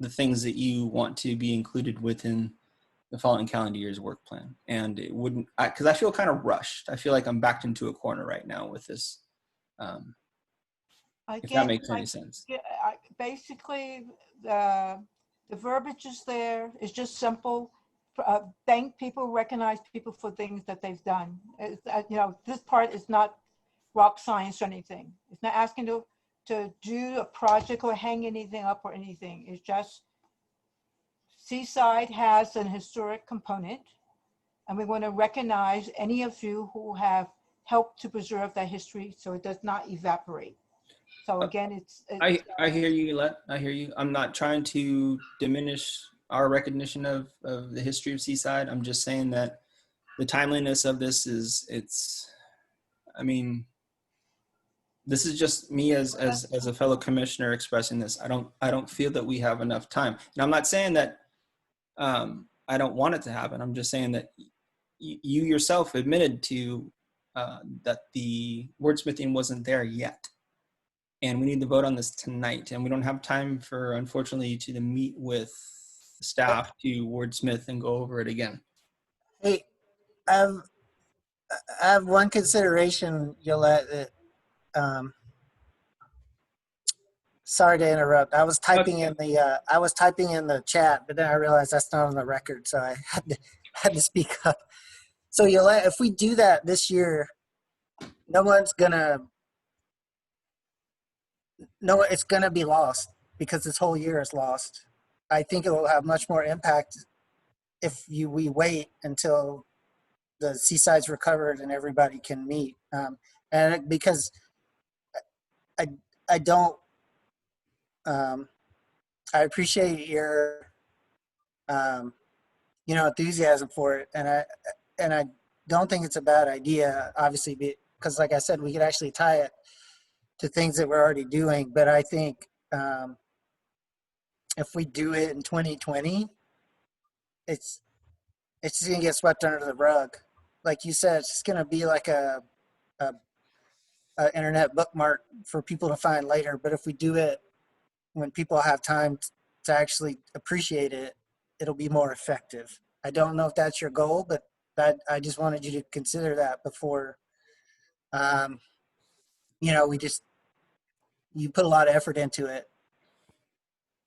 the things that you want to be included within the following calendar year's work plan. And it wouldn't, because I feel kind of rushed. I feel like I'm backed into a corner right now with this, if that makes any sense.
Basically, the verbiage is there. It's just simple. Thank people, recognize people for things that they've done. This part is not rock science or anything. It's not asking to do a project or hang anything up or anything. It's just Seaside has an historic component, and we want to recognize any of you who have helped to preserve that history so it does not evaporate. So again,
I hear you, Yolette. I hear you. I'm not trying to diminish our recognition of the history of Seaside. I'm just saying that the timeliness of this this is just me as a fellow commissioner expressing this. I don't feel that we have enough time. And I'm not saying that I don't want it to happen. I'm just saying that you yourself admitted to that the wordsmithing wasn't there yet. And we need to vote on this tonight. And we don't have time unfortunately, to meet with staff to wordsmith and go over it again.
Hey, I have one consideration, Yolette, that sorry to interrupt. I was typing in the chat, but then I realized that's not on the record, so I had to speak up. So if we do that this year, it's gonna be lost because this whole year is lost. I think it will have much more impact if we wait until the Seaside's recovered and everybody can meet. And because I don't, I appreciate your, enthusiasm for it, and I don't think it's a bad idea, obviously, because like I said, we could actually tie it to things that we're already doing. But I think if we do it in 2020, it's just gonna get swept under the rug. Like you said, it's just gonna be like a internet bookmark for people to find later. But if we do it when people have time to actually appreciate it, it'll be more effective. I don't know if that's your goal, but I just wanted you to consider that before, you put a lot of effort into it.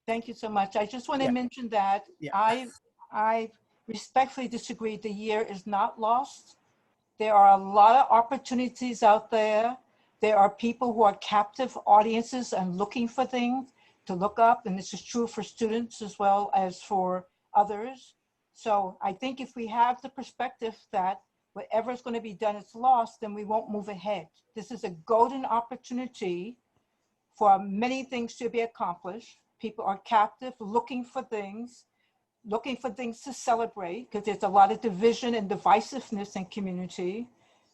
Thank you so much. I just want to
Yeah.
mention that
Yeah.
I respectfully disagree. The year is not lost. There are a lot of opportunities out there. There are people who are captive audiences and looking for things to look up. And this is true for students as well as for others. So I think if we have the perspective that whatever is going to be done is lost, then we won't move ahead. This is a golden opportunity for many things to be accomplished. People are captive, looking for things to celebrate, because there's a lot of division and divisiveness in community.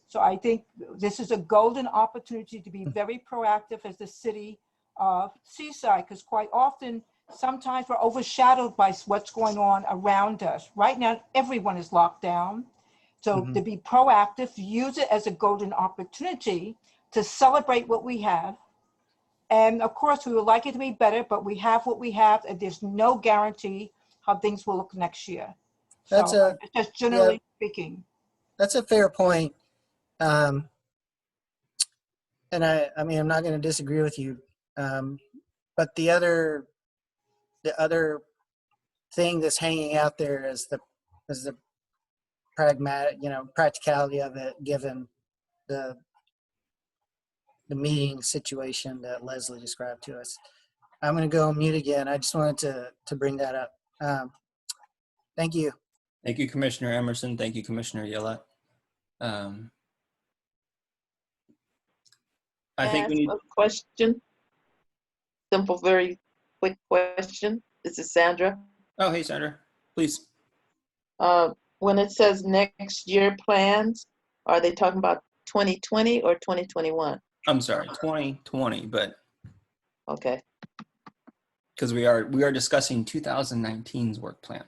So I think this is a golden opportunity to be very proactive as the city of Seaside, because quite often, sometimes we're overshadowed by what's going on around us. Right now, everyone is locked down. So to be proactive, use it as a golden opportunity to celebrate what we have. And of course, we would like it to be better, but we have what we have, and there's no guarantee how things will look next year. So just generally speaking.
That's a fair point. And I mean, I'm not going to disagree with you. But the other thing that's hanging out there is the practicality of it, given the meeting situation that Leslie described to us. I'm going to go mute again. I just wanted to bring that up. Thank you.
Thank you, Commissioner Emerson. Thank you, Commissioner Yellett. I think we need
a question. Simple, very quick question. This is Sandra.
Oh, hey, Sandra, please.
When it says next year plans, are they talking about 2020 or 2021?
I'm sorry, 2020, but
okay,
because we are discussing 2019's work plan.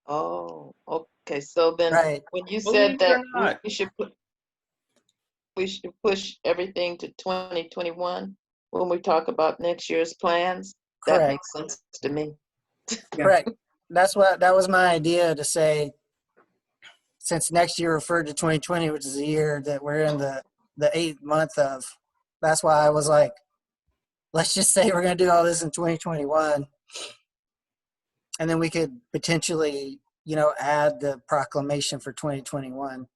Oh, okay. So then,
right.
When you
Believe
said that
it or not.
we should push everything to 2021 when we talk about next year's plans,
Correct.
that makes sense to me.
Correct. That was my idea, to say, since next year referred to 2020, which is the year that we're in the 8th month of, that's why I was like, let's just say we're going to do all this in 2021. And then we could potentially, add the proclamation for 2021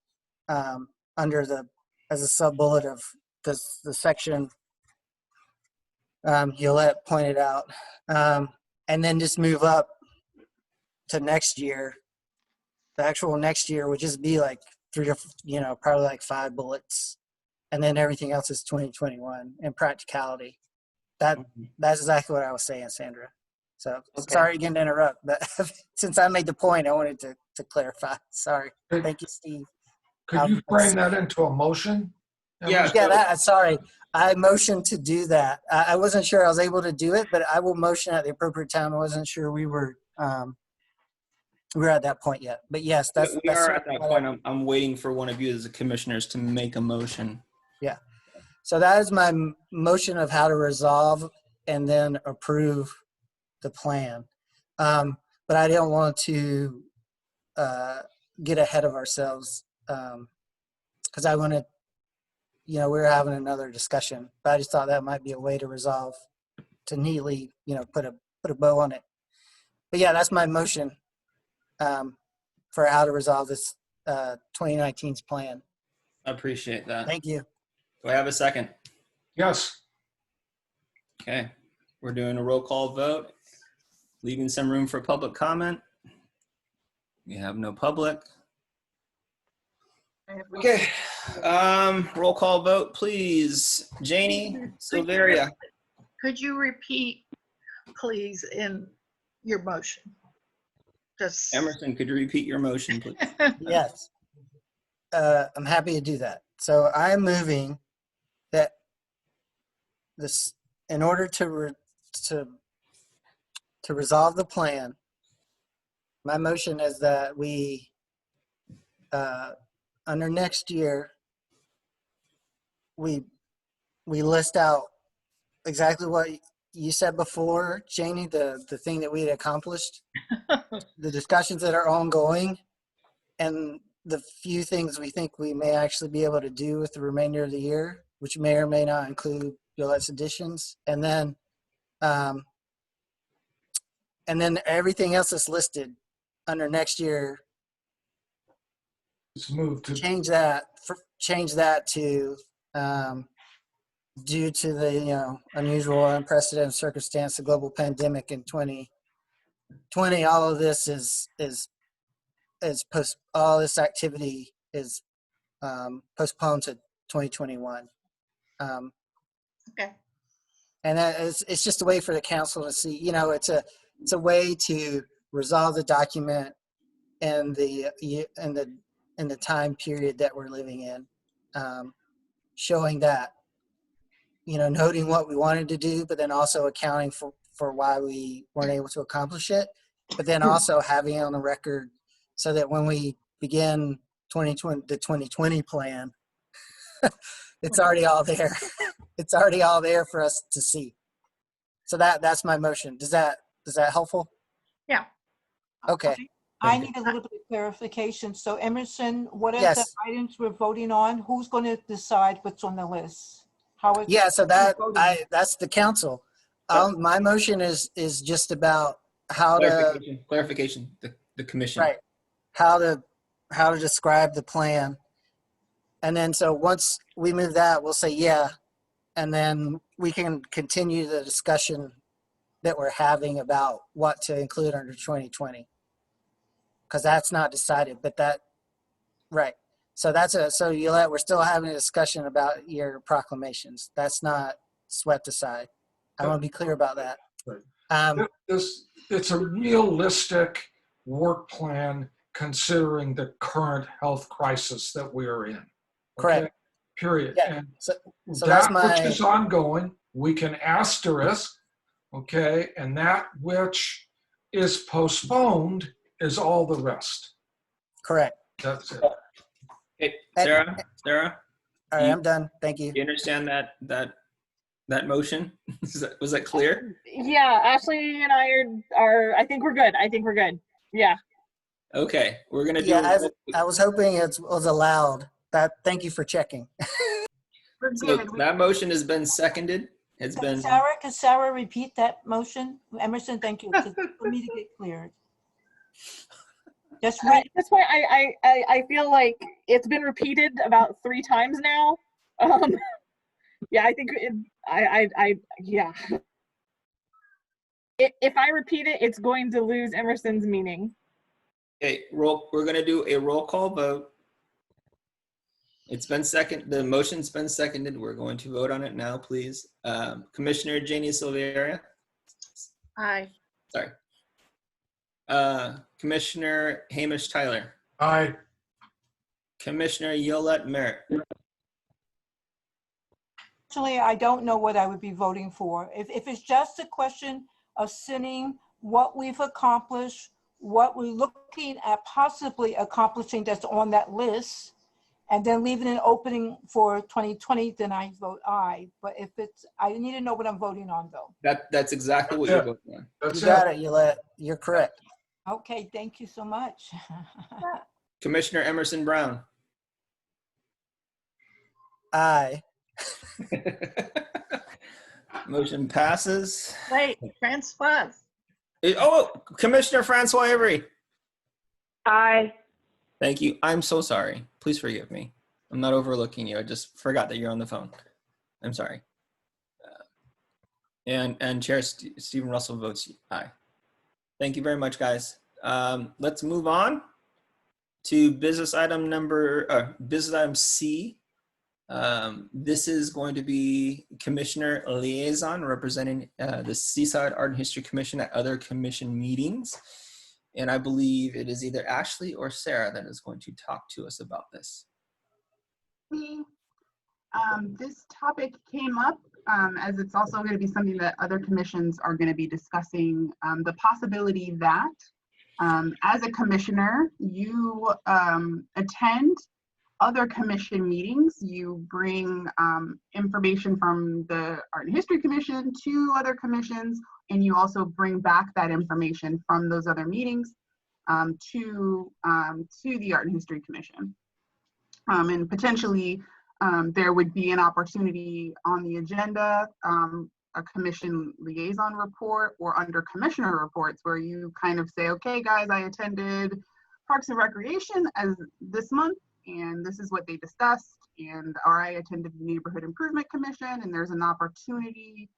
as a sub-bullet of the section Yolette pointed out. And then just move up to next year. The actual next year would just be like probably like 5 bullets. And then everything else is 2021 in practicality. That's exactly what I was saying, Sandra. So Sorry again to interrupt, but since I made the point, I wanted to clarify. Sorry. Thank you, Steve.
Could you frame that into a motion?
Yeah.
Sorry. I motioned to do that. I wasn't sure I was able to do it, but I will motion at the appropriate time. I wasn't sure we were at that point yet. But yes,
We are at that point. I'm waiting for one of you as the commissioners to make a motion.
Yeah. So that is my motion of how to resolve and then approve the plan. But I don't want to get ahead of ourselves because I want to, we're having another discussion. But I just thought that might be a way to resolve neatly, put a bow on it. But yeah, that's my motion for how to resolve this 2019's plan.
I appreciate that.
Thank you.
Do I have a second?
Yes.
Okay, we're doing a roll call vote, leaving some room for public comment. We have no public. Okay, roll call vote, please. Janie Silveria.
Could you repeat, please, in your motion? Just.
Emerson, could you repeat your motion, please?
Yes. I'm happy to do that. So I'm moving that this, in order to resolve the plan, my motion is that we, under next year, we list out exactly what you said before, Janie, the thing that we had accomplished, the discussions that are ongoing, and the few things we think we may actually be able to do with the remainder of the year, which may or may not include Yolette's additions, and then everything else that's listed under next year,
It's moved to
change that to due to the unusual, unprecedented circumstance, the global pandemic in 2020. All of this all this activity is postponed to 2021.
Okay.
And it's just a way for the council to see, it's a way to resolve the document and the time period that we're living in, showing that, noting what we wanted to do, but then also accounting for why we weren't able to accomplish it, but then also having it on the record so that when we begin the 2020 plan, it's already all there. It's already all there for us to see. So that's my motion. Is that helpful?
Yeah.
Okay.
I need a little bit of clarification. So Emerson, what are the
Yes.
items we're voting on? Who's going to decide what's on the list? How is
Yeah, so
voting?
that's the council. My motion is just about how to
Clarification, the commission.
right, how to describe the plan. And then so once we move that, we'll say yeah, and then we can continue the discussion that we're having about what to include under 2020. Because that's not decided, but right. So so Yolette, we're still having a discussion about your proclamations. That's not swept aside. I want to be clear about that.
Right. It's a realistic work plan considering the current health crisis that we are in.
Correct.
Period.
Yeah.
And
So
that
that's
which is ongoing, we can asterisk, okay, and that which is postponed is all the rest.
correct.
That's it.
Okay, Sarah,
All right, I'm done. Thank you.
you understand that motion? Was that clear?
Yeah, Ashley and I are I think we're good. Yeah.
Okay, we're gonna do.
Yeah, I was hoping it was allowed. Thank you for checking.
We're
So
good.
that motion has been seconded. It's been.
Can Sarah repeat that motion? Emerson, thank you. For me to get cleared. Just
At
read.
this point, I feel like it's been repeated about 3 times now. Yeah, I think yeah. If I repeat it, it's going to lose Emerson's meaning.
Okay, we're gonna do a roll call vote. It's been the motion's been seconded. We're going to vote on it now, please. Commissioner Janie Silveria.
Aye.
Sorry. Commissioner Hamish Tyler.
Aye.
Commissioner Yolette Merritt.
Actually, I don't know what I would be voting for. If it's just a question of sending what we've accomplished, what we're looking at possibly accomplishing that's on that list, and then leaving an opening for 2020, then I vote aye. But if I need to know what I'm voting on though.
That's exactly what you're voting on.
That's
You got it, Yolette. You're correct.
Okay, thank you so much.
Commissioner Emerson Brown.
Aye.
Motion passes.
Wait, Francois.
Oh, Commissioner Francois Avery.
Aye.
Thank you. I'm so sorry. Please forgive me. I'm not overlooking you. I just forgot that you're on the phone. I'm sorry. And Chair Stephen Russell votes aye. Thank you very much, guys. Let's move on to business item C. This is going to be Commissioner Liaison representing the Seaside Art and History Commission at other commission meetings. And I believe it is either Ashley or Sarah that is going to talk to us about this.
This topic came up as it's also going to be something that other commissions are going to be discussing, the possibility that as a commissioner, you attend other commission meetings, you bring information from the Art and History Commission to other commissions, and you also bring back that information from those other meetings to the Art and History Commission. And potentially there would be an opportunity on the agenda, a commission liaison report or under commissioner reports where you kind of say, okay guys, I attended Parks and Recreation as this month and this is what they discussed, or I attended the Neighborhood Improvement Commission and there's an opportunity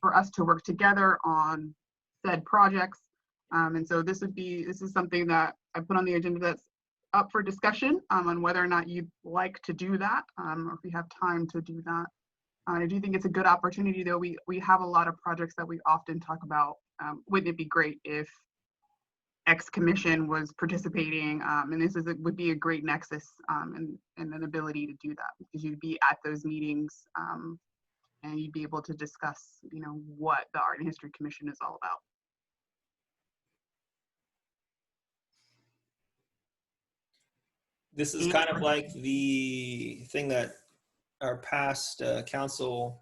for us to work together on said projects. And so this is something that I put on the agenda that's up for discussion on whether or not you'd like to do that, or if you have time to do that. I do think it's a good opportunity though. We have a lot of projects that we often talk about. Wouldn't it be great if X commission was participating? And this would be a great nexus and an ability to do that because you'd be at those meetings and you'd be able to discuss, what the Art and History Commission is all about.
This is kind of like the thing that our past councilwoman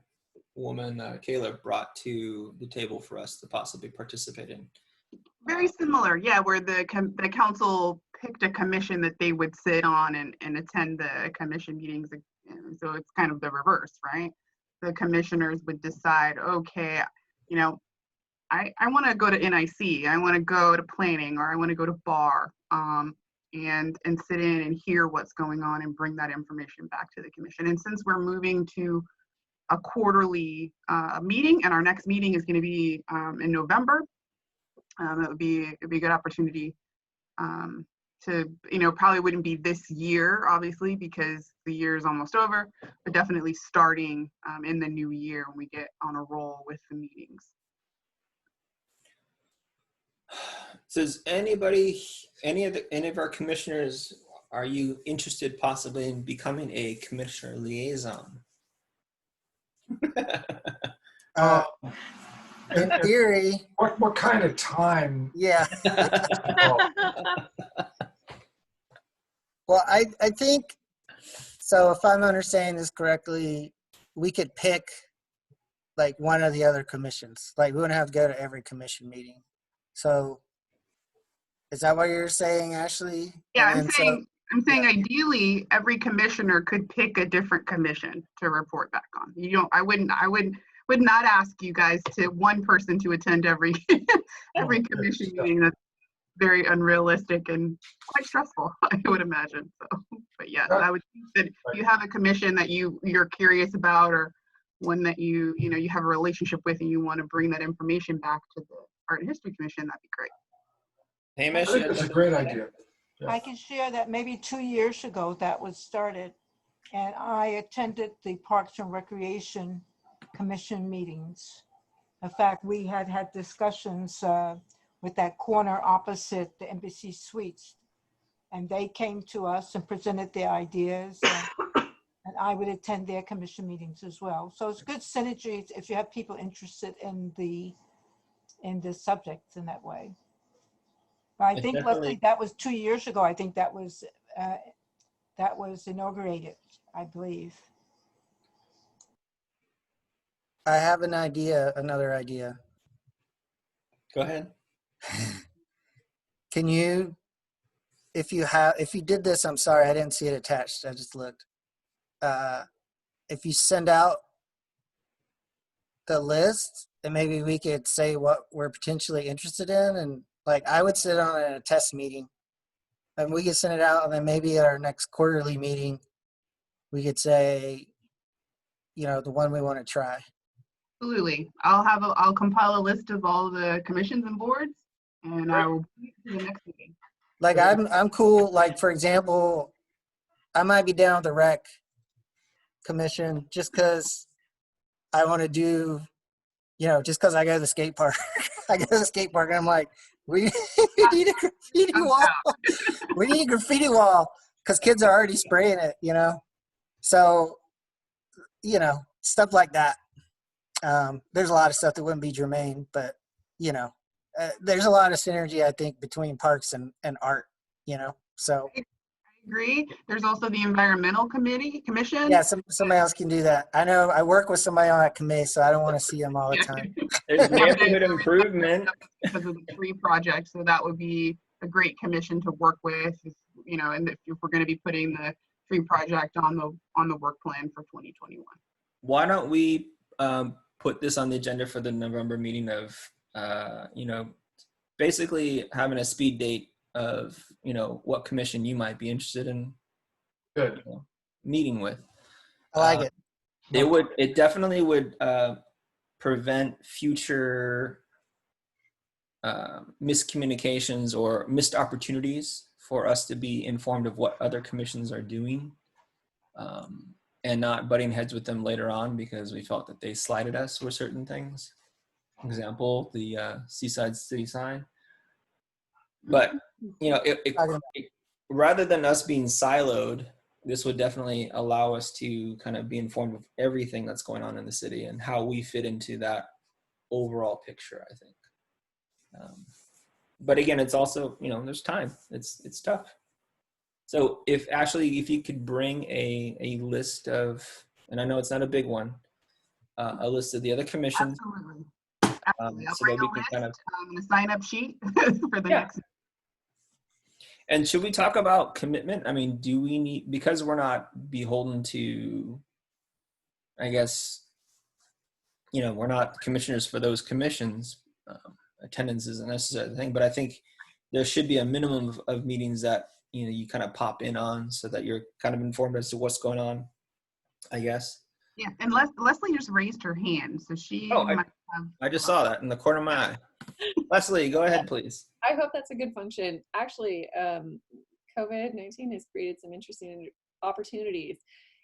Kayla brought to the table for us to possibly participate in.
Very similar, yeah, where the council picked a commission that they would sit on and attend the commission meetings. So it's kind of the reverse, right? The commissioners would decide, okay, I want to go to NIC, I want to go to planning, or I want to go to bar, and sit in and hear what's going on and bring that information back to the commission. And since we're moving to a quarterly meeting, and our next meeting is going to be in November, it would be a good opportunity to, probably wouldn't be this year, obviously, because the year is almost over, but definitely starting in the new year when we get on a roll with the meetings.
So does anybody, any of our commissioners, are you interested possibly in becoming a commissioner liaison?
In theory.
What kind of time?
Yeah. Well, I think, so if I'm understanding this correctly, we could pick like one of the other commissions. Like we wouldn't have to go to every commission meeting. So is that what you're saying, Ashley?
Yeah, I'm saying ideally every commissioner could pick a different commission to report back on. I would not ask you guys to one person to attend every commission meeting. That's very unrealistic and quite stressful, I would imagine. So, but yeah, I would think that if you have a commission that you're curious about, or one that you have a relationship with and you want to bring that information back to the Art and History Commission, that'd be great.
Hamish,
That's a great idea. Yeah.
I can share that maybe 2 years ago that was started, and I attended the Parks and Recreation Commission meetings. In fact, we had discussions with that corner opposite the Embassy Suites, and they came to us and presented their ideas, and I would attend their commission meetings as well. So it's good synergy if you have people interested in the subjects in that way. But I think, Leslie, that was 2 years ago. I think that was inaugurated, I believe.
I have another idea.
Go ahead.
Can you, if you did this, I'm sorry, I didn't see it attached. I just looked. If you send out the list, and maybe we could say what we're potentially interested in. And like, I would sit on a test meeting and we could send it out. And then maybe at our next quarterly meeting, we could say, you know, the one we want to try.
Absolutely. I'll compile a list of all the commissions and boards, and I will bring it to the next meeting.
Like, I'm cool. Like, for example, I might be down with the rec commission just because I want to do, you know, just because I go to the skate park. I go to the skate park and I'm like, we need a graffiti wall. We need a graffiti wall because kids are already spraying it, you know? So, you know, stuff like that. There's a lot of stuff that wouldn't be germane, but, you know, there's a lot of synergy, I think, between parks and art, you know? So.
I agree. There's also the environmental commission.
Yeah, somebody else can do that. I know I work with somebody on that committee, so I don't want to see them all the time.
There's neighborhood improvement.
Because of the tree project, so that would be a great commission to work with, you know, and if we're going to be putting the tree project on the work plan for 2021.
Why don't we put this on the agenda for the November meeting of, you know, basically having a speed date of, you know, what commission you might be interested in
Good.
you know, meeting with.
I like it.
It definitely would prevent future miscommunications or missed opportunities for us to be informed of what other commissions are doing, and not butting heads with them later on because we felt that they slighted us with certain things. For example, the Seaside City sign. But, you know, rather than us being siloed, this would definitely allow us to kind of be informed of everything that's going on in the city and how we fit into that overall picture, I think. But again, it's also, you know, there's time. It's tough. So if you could bring a list of, and I know it's not a big one, a list of the other commissions.
Absolutely.
So that we can kind of
a sign up sheet for the next.
And should we talk about commitment? I mean, do we need, because we're not beholden to, I guess, you know, we're not commissioners for those commissions. Attendance isn't necessarily the thing, but I think there should be a minimum of meetings that, you know, you kind of pop in on so that you're kind of informed as to what's going on, I guess.
Yeah, and Leslie just raised her hand, so she might have.
I just saw that in the corner of my eye. Leslie, go ahead, please.
I hope that's a good function. Actually, COVID-19 has created some interesting opportunities.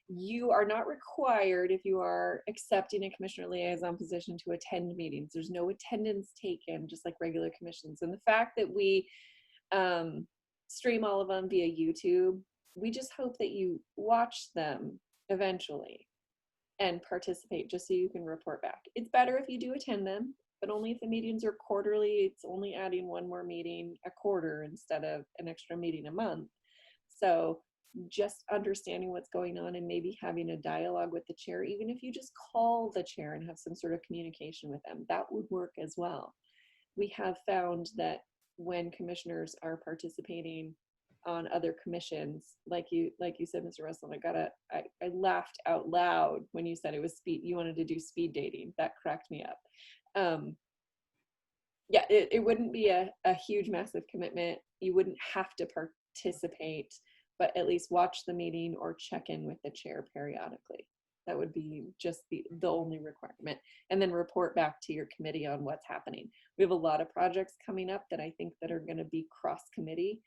You are not required, if you are accepting a commissioner liaison position, to attend meetings. There's no attendance taken, just like regular commissions. And the fact that we stream all of them via YouTube, we just hope that you watch them eventually and participate, just so you can report back. It's better if you do attend them, but only if the meetings are quarterly. It's only adding one more meeting a quarter instead of an extra meeting a month. So just understanding what's going on and maybe having a dialogue with the chair, even if you just call the chair and have some sort of communication with them, that would work as well. We have found that when commissioners are participating on other commissions, like you said, Mr. Russell, I laughed out loud when you said it was you wanted to do speed dating. That cracked me up. Yeah, it wouldn't be a huge, massive commitment. You wouldn't have to participate, but at least watch the meeting or check in with the chair periodically. That would be just the only requirement. And then report back to your committee on what's happening. We have a lot of projects coming up that I think that are going to be cross-committee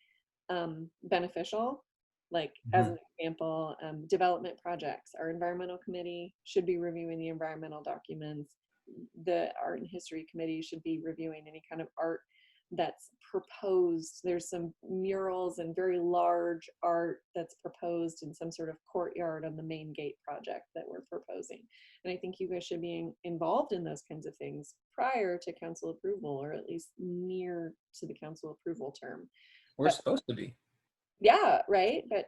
beneficial. Like, as an example, development projects. Our environmental committee should be reviewing the environmental documents. The art and history committee should be reviewing any kind of art that's proposed. There's some murals and very large art that's proposed in some sort of courtyard on the main gate project that we're proposing. And I think you guys should be involved in those kinds of things prior to council approval, or at least near to the council approval term.
We're supposed to be.
Yeah, right. But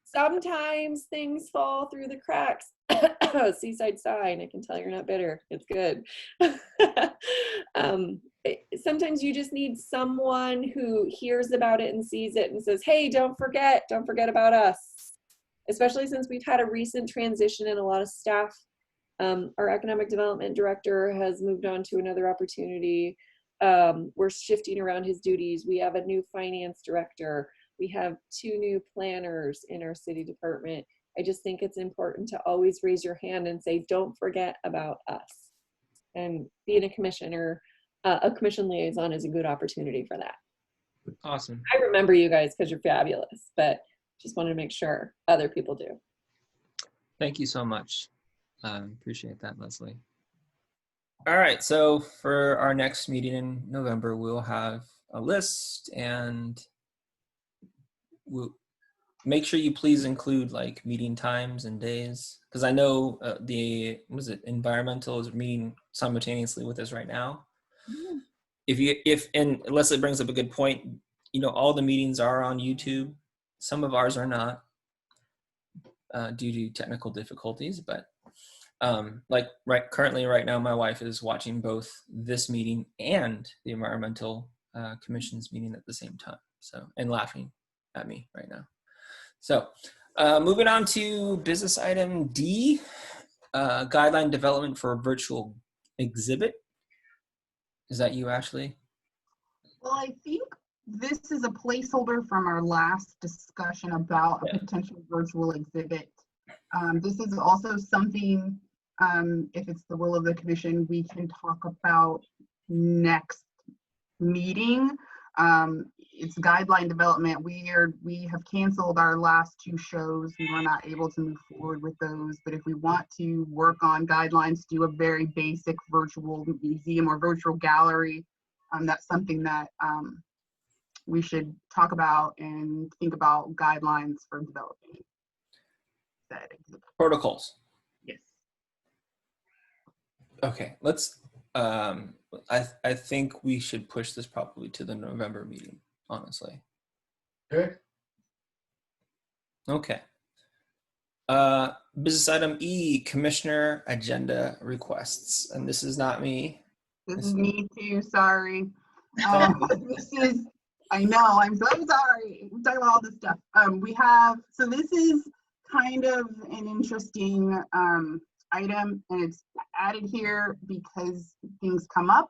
sometimes things fall through the cracks. Seaside sign, I can tell you're not bitter. It's good. Sometimes you just need someone who hears about it and sees it and says, hey, don't forget about us. Especially since we've had a recent transition in a lot of staff Our economic development director has moved on to another opportunity. We're shifting around his duties. We have a new finance director. We have 2 new planners in our city department. I just think it's important to always raise your hand and say, don't forget about us. And being a commissioner, a commission liaison is a good opportunity for that.
Awesome.
I remember you guys because you're fabulous, but just wanted to make sure other people do.
Thank you so much. Appreciate that, Leslie.
All right, so for our next meeting in November, we'll have a list, and we'll make sure you please include like meeting times and days, because I know environmental is meeting simultaneously with us right now. And Leslie brings up a good point, all the meetings are on YouTube. Some of ours are not due to technical difficulties, but currently right now, my wife is watching both this meeting and the environmental commission's meeting at the same time. So, and laughing at me right now. So moving on to business item D, guideline development for a virtual exhibit. Is that you, Ashley?
Well, I think this is a placeholder from our last discussion about a potential virtual exhibit. This is also something, if it's the will of the commission, we can talk about next meeting. It's guideline development. We have canceled our last 2 shows. We were not able to move forward with those, but if we want to work on guidelines, do a very basic virtual museum or virtual gallery, that's something that we should talk about and think about guidelines for developing that exhibit.
Protocols.
Yes.
Okay, let's, I think we should push this probably to the November meeting, honestly.
Okay.
Okay. Business item E, commissioner agenda requests. And this is not me.
This is me too, sorry. I know, I'm so sorry. We're talking about all this stuff. So this is kind of an interesting item, and it's added here because things come up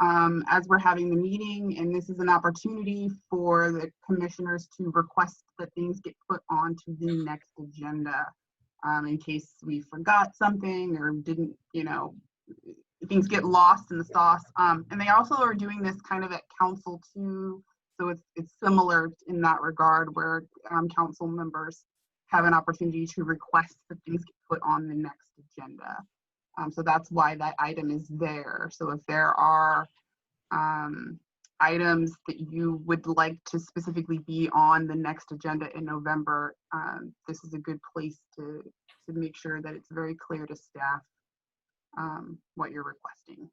as we're having the meeting, and this is an opportunity for the commissioners to request that things get put onto the next agenda in case we forgot something or didn't, things get lost in the sauce. And they also are doing this kind of at council too, so it's similar in that regard, where council members have an opportunity to request that things get put on the next agenda. So that's why that item is there. So if there are items that you would like to specifically be on the next agenda in November, this is a good place to make sure that it's very clear to staff what you're requesting.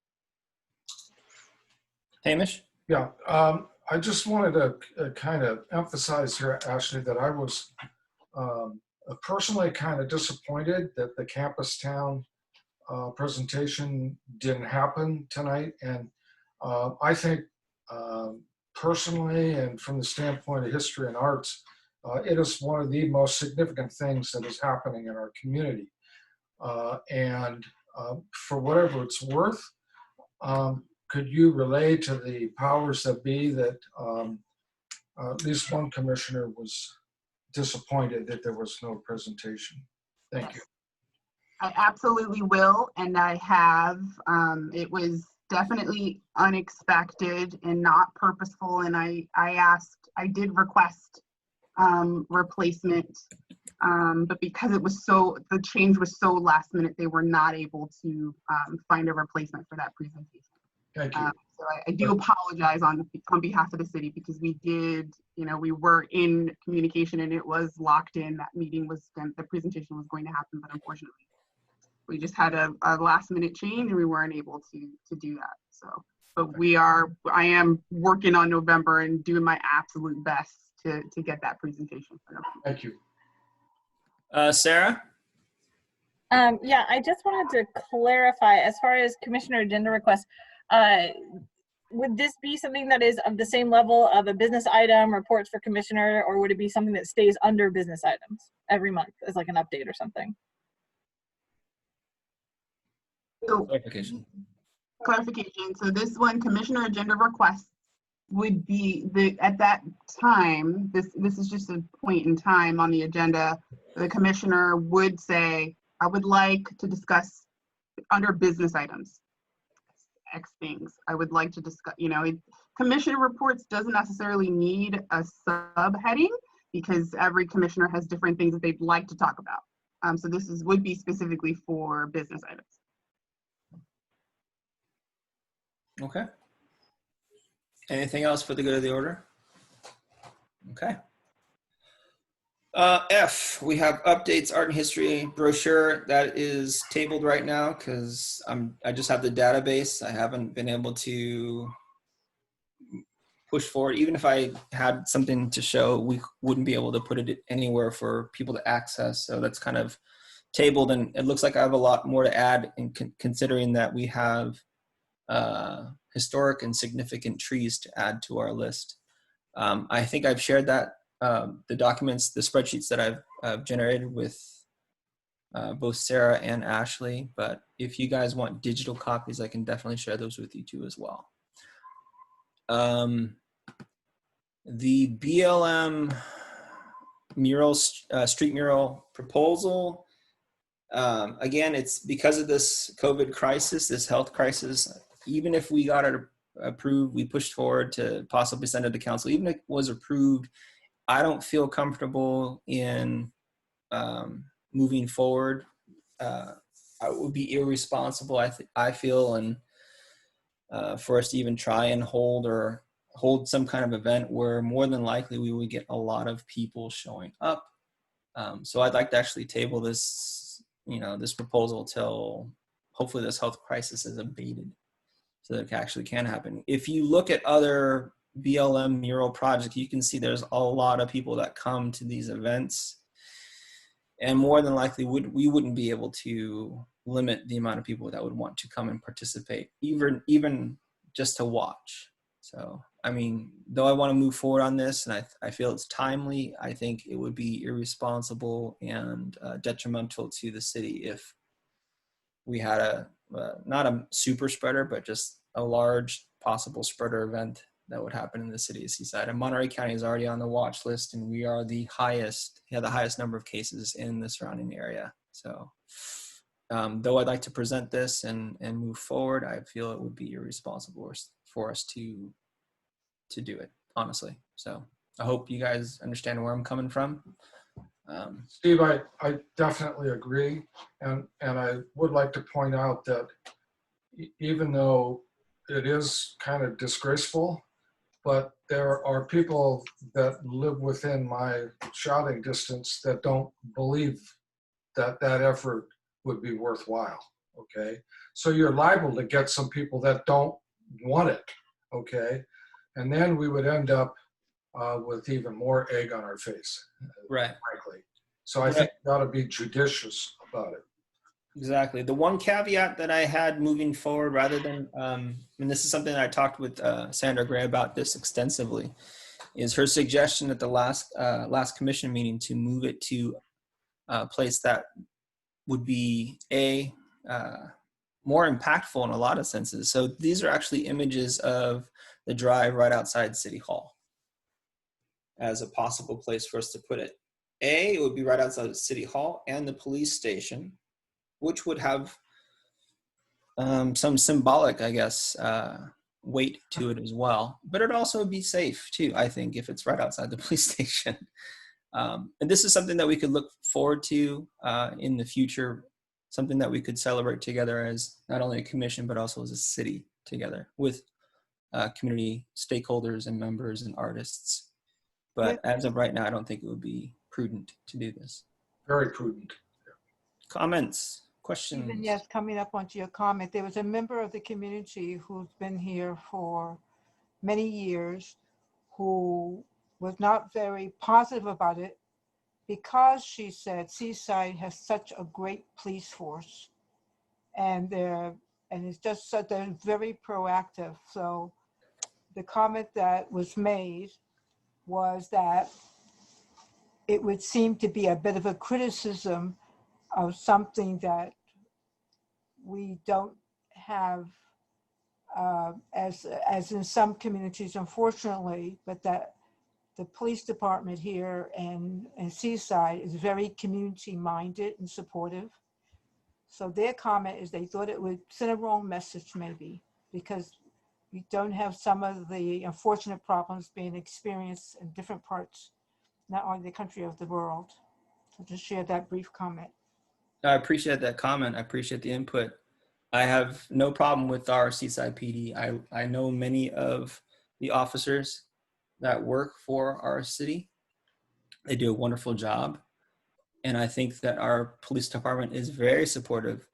Hamish?
Yeah, I just wanted to kind of emphasize here, Ashley, that I was personally kind of disappointed that the Campus Town presentation didn't happen tonight. And I think personally, and from the standpoint of history and arts, it is one of the most significant things that is happening in our community. For whatever it's worth, could you relay to the powers that be that at least one commissioner was disappointed that there was no presentation? Thank you.
I absolutely will, and I have. It was definitely unexpected and not purposeful, and I did request replacement, but because the change was so last minute, they were not able to find a replacement for that presentation.
Thank you.
So I do apologize on behalf of the city, because we did, we were in communication and it was locked in. That meeting the presentation was going to happen, but unfortunately we just had a last minute change and we weren't able to do that. So, but I am working on November and doing my absolute best to get that presentation for November.
Thank you.
Sarah?
Yeah, I just wanted to clarify as far as commissioner agenda requests. Would this be something that is of the same level of a business item, reports for commissioner, or would it be something that stays under business items every month as like an update or something?
So
Clarification.
clarification. So this one, commissioner agenda requests would be at that time, this is just a point in time on the agenda, the commissioner would say, I would like to discuss under business items, X things. I would like to discuss, commissioner reports doesn't necessarily need a subheading because every commissioner has different things that they'd like to talk about. So this would be specifically for business items.
Okay. Anything else for the good of the order? Okay. F, we have updates, art and history brochure that is tabled right now because I just have the database. I haven't been able to push forward. Even if I had something to show, we wouldn't be able to put it anywhere for people to access. So that's kind of tabled, and it looks like I have a lot more to add in considering that we have historic and significant trees to add to our list. I think I've shared that, the documents, the spreadsheets that I've generated with both Sarah and Ashley, but if you guys want digital copies, I can definitely share those with you too as well. The BLM mural, street mural proposal, again, it's because of this COVID crisis, this health crisis. Even if we got it approved, we pushed forward to possibly send it to council. Even if it was approved, I don't feel comfortable in moving forward. It would be irresponsible, I feel, and for us to even try and hold some kind of event where more than likely we would get a lot of people showing up. So I'd like to actually table this, this proposal till hopefully this health crisis is abated so that it actually can happen. If you look at other BLM mural projects, you can see there's a lot of people that come to these events, and more than likely we wouldn't be able to limit the amount of people that would want to come and participate, even just to watch. So, I mean, though I want to move forward on this, and I feel it's timely, I think it would be irresponsible and detrimental to the city if we had not a super spreader, but just a large possible spreader event that would happen in the city of Seaside. And Monterey County is already on the watch list, and we are the highest number of cases in the surrounding area. So though I'd like to present this and move forward, I feel it would be irresponsible for us to do it, honestly. So I hope you guys understand where I'm coming from.
Steve, I definitely agree. And I would like to point out that even though it is kind of disgraceful, but there are people that live within my shouting distance that don't believe that that effort would be worthwhile, okay? So you're liable to get some people that don't want it, okay? And then we would end up with even more egg on our face,
right?
Frankly. So I think we ought to be judicious about it.
Exactly. The one caveat that I had moving forward, rather than, and this is something that I talked with Sandra Gray about this extensively, is her suggestion at the last commission meeting to move it to a place that would be more impactful in a lot of senses. So these are actually images of the drive right outside City Hall as a possible place for us to put it. It would be right outside of City Hall and the police station, which would have some symbolic, I guess, weight to it as well. But it'd also be safe too, I think, if it's right outside the police station. And this is something that we could look forward to in the future, something that we could celebrate together as not only a commission, but also as a city together with community stakeholders and members and artists. But as of right now, I don't think it would be prudent to do this.
Very prudent.
Comments, questions?
Even yes, coming up onto your comment, there was a member of the community who's been here for many years who was not very positive about it because she said Seaside has such a great police force, and it's just so they're very proactive. So the comment that was made was that it would seem to be a bit of a criticism of something that we don't have, as in some communities, unfortunately, but that the police department here in Seaside is very community-minded and supportive. So their comment is they thought it would send a wrong message maybe, because we don't have some of the unfortunate problems being experienced in different parts, not only the country, of the world. So just share that brief comment.
I appreciate that comment. I appreciate the input. I have no problem with our Seaside PD. I know many of the officers that work for our city. They do a wonderful job. And I think that our police department is very supportive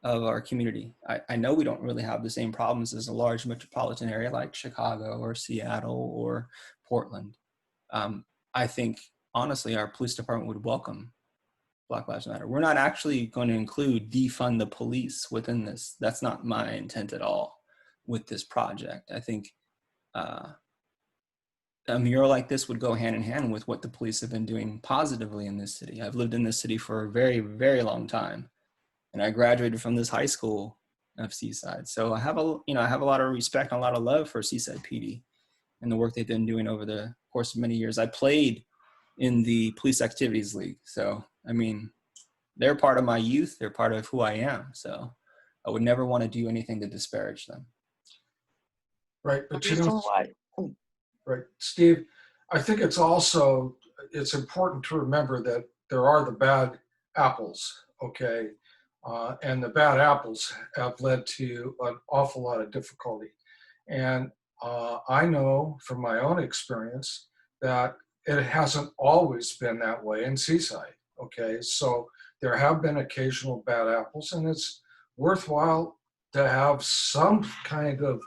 of our community. I know we don't really have the same problems as a large metropolitan area like Chicago or Seattle or Portland. I think, honestly, our police department would welcome Black Lives Matter. We're not actually going to include defund the police within this. That's not my intent at all with this project. I think a mural like this would go hand in hand with what the police have been doing positively in this city. I've lived in this city for a very, very long time, and I graduated from this high school of Seaside. So I have a lot of respect and a lot of love for Seaside PD and the work they've been doing over the course of many years. I played in the Police Activities League. So, I mean, they're part of my youth. They're part of who I am. So I would never want to do anything to disparage them.
Right, but
The reason why.
right, Steve, I think it's important to remember that there are the bad apples, okay? And the bad apples have led to an awful lot of difficulty. And I know from my own experience that it hasn't always been that way in Seaside, okay? So there have been occasional bad apples, and it's worthwhile to have some kind of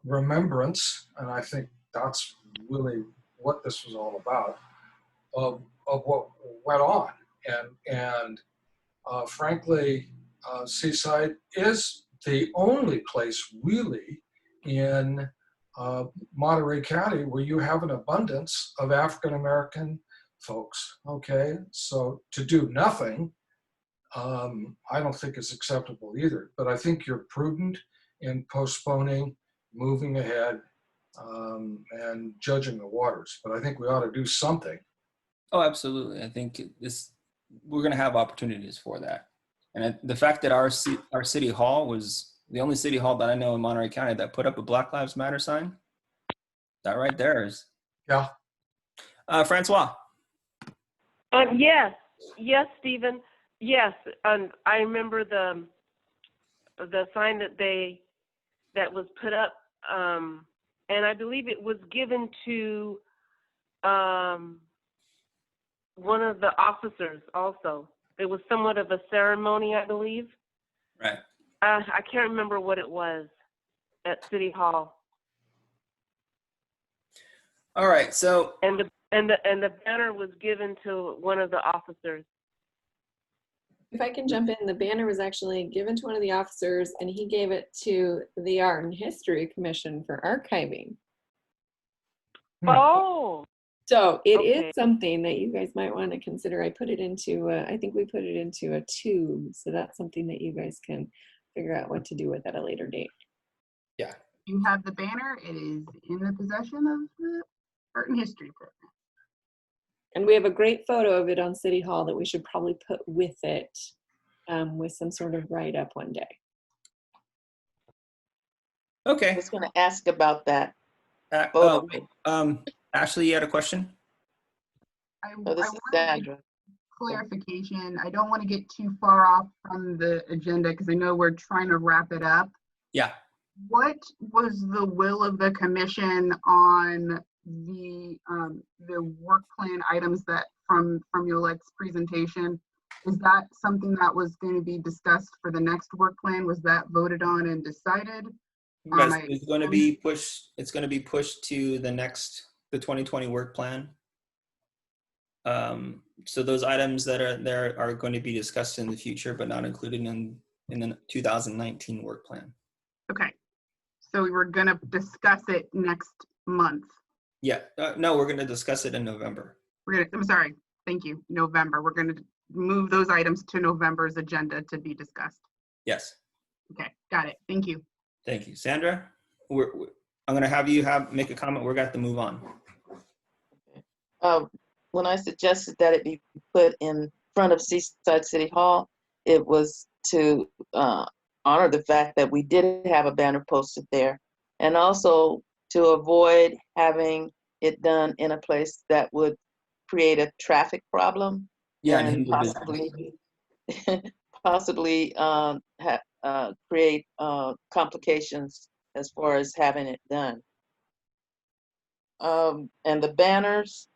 remembrance, and I think that's really what this was all about, of what went on. And frankly, Seaside is the only place really in Monterey County where you have an abundance of African-American folks, okay? So to do nothing, I don't think is acceptable either, but I think you're prudent in postponing, moving ahead, and judging the waters. But I think we ought to do something.
Oh, absolutely. I think we're going to have opportunities for that. And the fact that our city hall was the only city hall that I know in Monterey County that put up a Black Lives Matter sign, that right there is.
Yeah.
Francois.
Yes, Stephen. Yes, and I remember the sign that was put up, and I believe it was given to one of the officers also. It was somewhat of a ceremony, I believe.
Right.
I can't remember what it was at City Hall.
All right. So.
And the banner was given to one of the officers.
If I can jump in, the banner was actually given to one of the officers, and he gave it to the Art and History Commission for archiving.
Oh.
So it is something that you guys might want to consider. I put it into, I think we put it into a tube. So that's something that you guys can figure out what to do with at a later date.
Yeah.
You have the banner. It is in the possession of the Art and History program.
And we have a great photo of it on City Hall that we should probably put with it, with some sort of write-up one day.
Okay.
I was going to ask about that.
Ashley, you had a question?
Oh, this is Sandra.
Clarification. I don't want to get too far off from the agenda because I know we're trying to wrap it up.
Yeah.
What was the will of the commission on the work plan items that from Yolette's presentation? Is that something that was going to be discussed for the next work plan? Was that voted on and decided?
Yes, it's going to be pushed. It's going to be pushed to the 2020 work plan. So those items that are there are going to be discussed in the future, but not included in the 2019 work plan.
Okay. So we were going to discuss it next month.
Yeah. No, we're going to discuss it in November.
I'm sorry. Thank you. November. We're going to move those items to November's agenda to be discussed.
Yes.
Okay, got it. Thank you.
Thank you. Sandra, I'm going to have you make a comment. We're going to move on.
When I suggested that it be put in front of Seaside City Hall, it was to honor the fact that we did have a banner posted there, and also to avoid having it done in a place that would create a traffic problem
Yeah,
and possibly create complications as far as having it done. And the banners,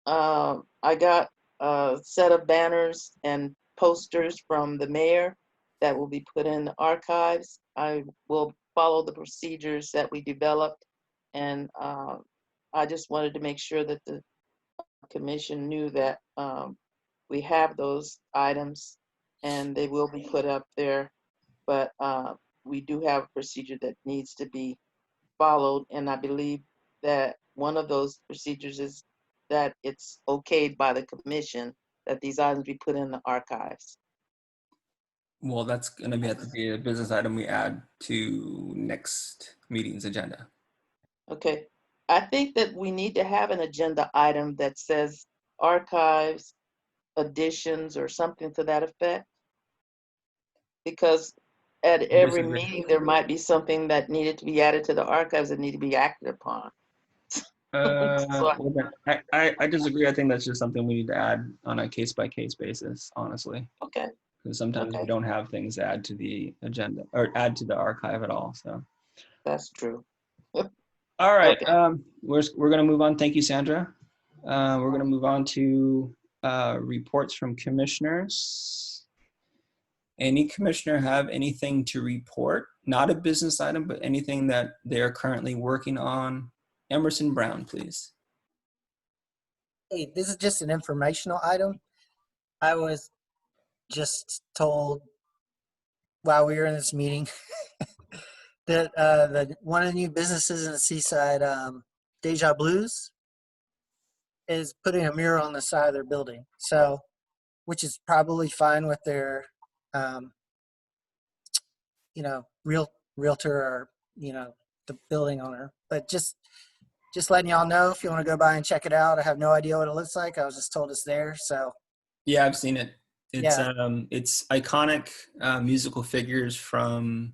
I got a set of banners and posters from the mayor that will be put in the archives. I will follow the procedures that we developed, and I just wanted to make sure that the commission knew that we have those items and they will be put up there, but we do have a procedure that needs to be followed, and I believe that one of those procedures is that it's okayed by the commission that these items be put in the archives.
Well, that's going to have to be a business item we add to next meeting's agenda.
Okay, I think that we need to have an agenda item that says archives, additions, or something to that effect. Because at every meeting, there might be something that needed to be added to the archives that need to be acted upon.
I disagree. I think that's just something we need to add on a case-by-case basis, honestly.
Okay.
Because sometimes we don't have things to add to the agenda or add to the archive at all. So
that's true.
All right. Okay. We're going to move on. Thank you, Sandra. We're going to move on to reports from commissioners. Any commissioner have anything to report? Not a business item, but anything that they are currently working on. Emerson Brown, please.
Hey, this is just an informational item. I was just told while we were in this meeting that one of the new businesses in the Seaside, Deja Blues, is putting a mural on the side of their building. So, which is probably fine with their, realtor or, the building owner. But just letting y'all know if you want to go by and check it out. I have no idea what it looks like. I was just told it's there. So.
Yeah, I've seen it. It's iconic musical figures from,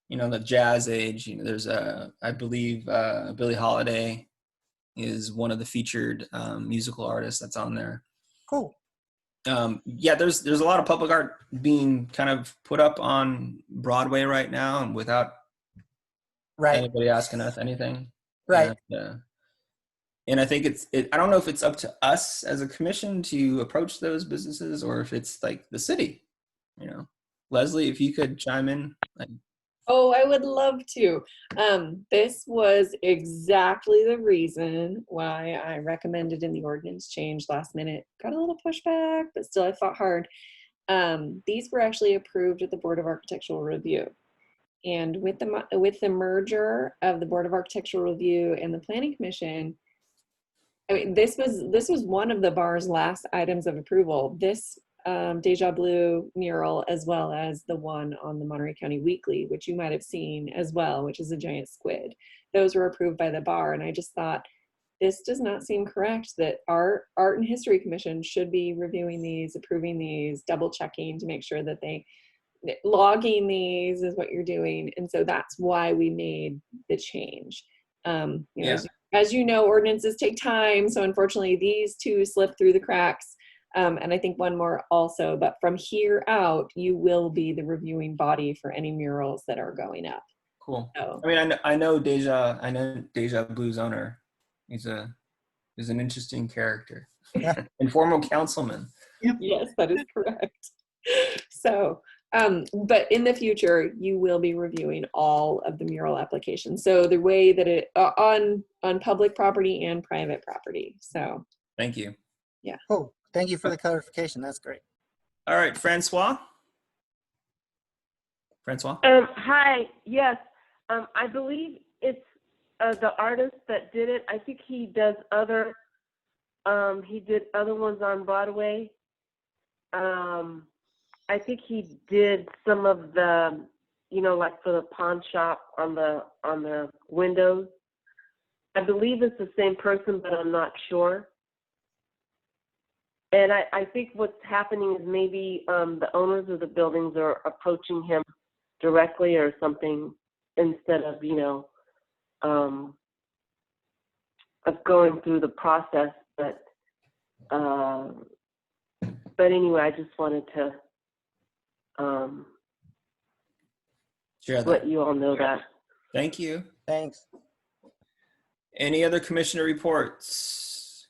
the jazz age. There's I believe Billie Holiday is one of the featured musical artists that's on there.
Cool.
There's a lot of public art being kind of put up on Broadway right now, and without anybody asking us anything.
Right.
And I think I don't know if it's up to us as a commission to approach those businesses or if it's like the city, Leslie, if you could chime in.
Oh, I would love to. This was exactly the reason why I recommended in the ordinance change last minute. Got a little pushback, but still I fought hard. These were actually approved at the Board of Architectural Review. And with the merger of the Board of Architectural Review and the Planning Commission, I mean, this was one of the bar's last items of approval. This Deja Blue mural, as well as the one on the Monterey County Weekly, which you might have seen as well, which is a giant squid. Those were approved by the bar, and I just thought, this does not seem correct that our Art and History Commission should be reviewing these, approving these, double checking to make sure that logging these is what you're doing. And so that's why we made the change. As you know, ordinances take time. So unfortunately, these two slipped through the cracks. And I think one more also, but from here out, you will be the reviewing body for any murals that are going up.
Cool.
So,
I mean, I know Deja Blues owner. He's an interesting character. And former councilman.
Yes, that is correct. So, but in the future, you will be reviewing all of the mural applications. So the way that it on public property and private property. So.
Thank you.
Yeah.
Cool. Thank you for the clarification. That's great.
All right, Francois. Francois.
Hi. Yes. I believe it's the artist that did it. I think he does other. He did other ones on Broadway. I think he did some of the, you know, like for the pawn shop on the windows. I believe it's the same person, but I'm not sure. And I think what's happening is maybe the owners of the buildings are approaching him directly or something instead of, you know, of going through the process. But anyway, I just wanted to
Share that.
let you all know that.
Thank you.
Thanks.
Any other commissioner reports?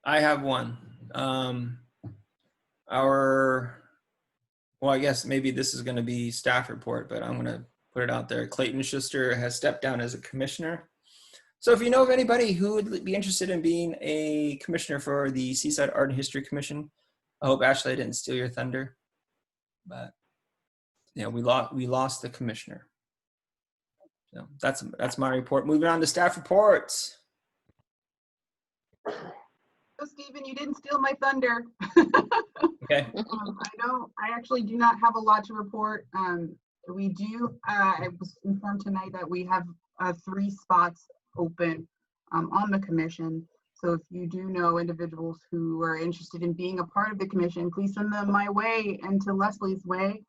I have one. Well, I guess maybe this is going to be staff report, but I'm going to put it out there. Clayton Schuster has stepped down as a commissioner. So if you know of anybody who would be interested in being a commissioner for the Seaside Art and History Commission, I hope, Ashley, I didn't steal your thunder, but you know, we lost the commissioner. So that's my report. Moving on to staff reports.
So Stephen, you didn't steal my thunder.
Okay.
I actually do not have a lot to report. We do, I was informed tonight that we have 3 spots open on the commission. So if you do know individuals who are interested in being a part of the commission, please send them my way and to Leslie's way.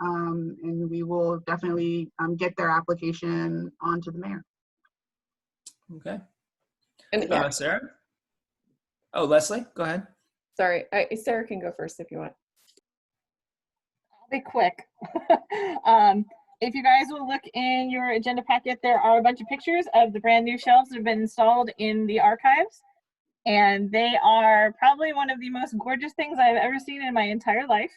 And we will definitely get their application onto the mayor.
Okay.
And yeah,
Sarah? Oh, Leslie, go ahead.
sorry, Sarah can go first if you want.
I'll be quick. If you guys will look in your agenda packet, there are a bunch of pictures of the brand new shelves that have been installed in the archives. And they are probably one of the most gorgeous things I've ever seen in my entire life.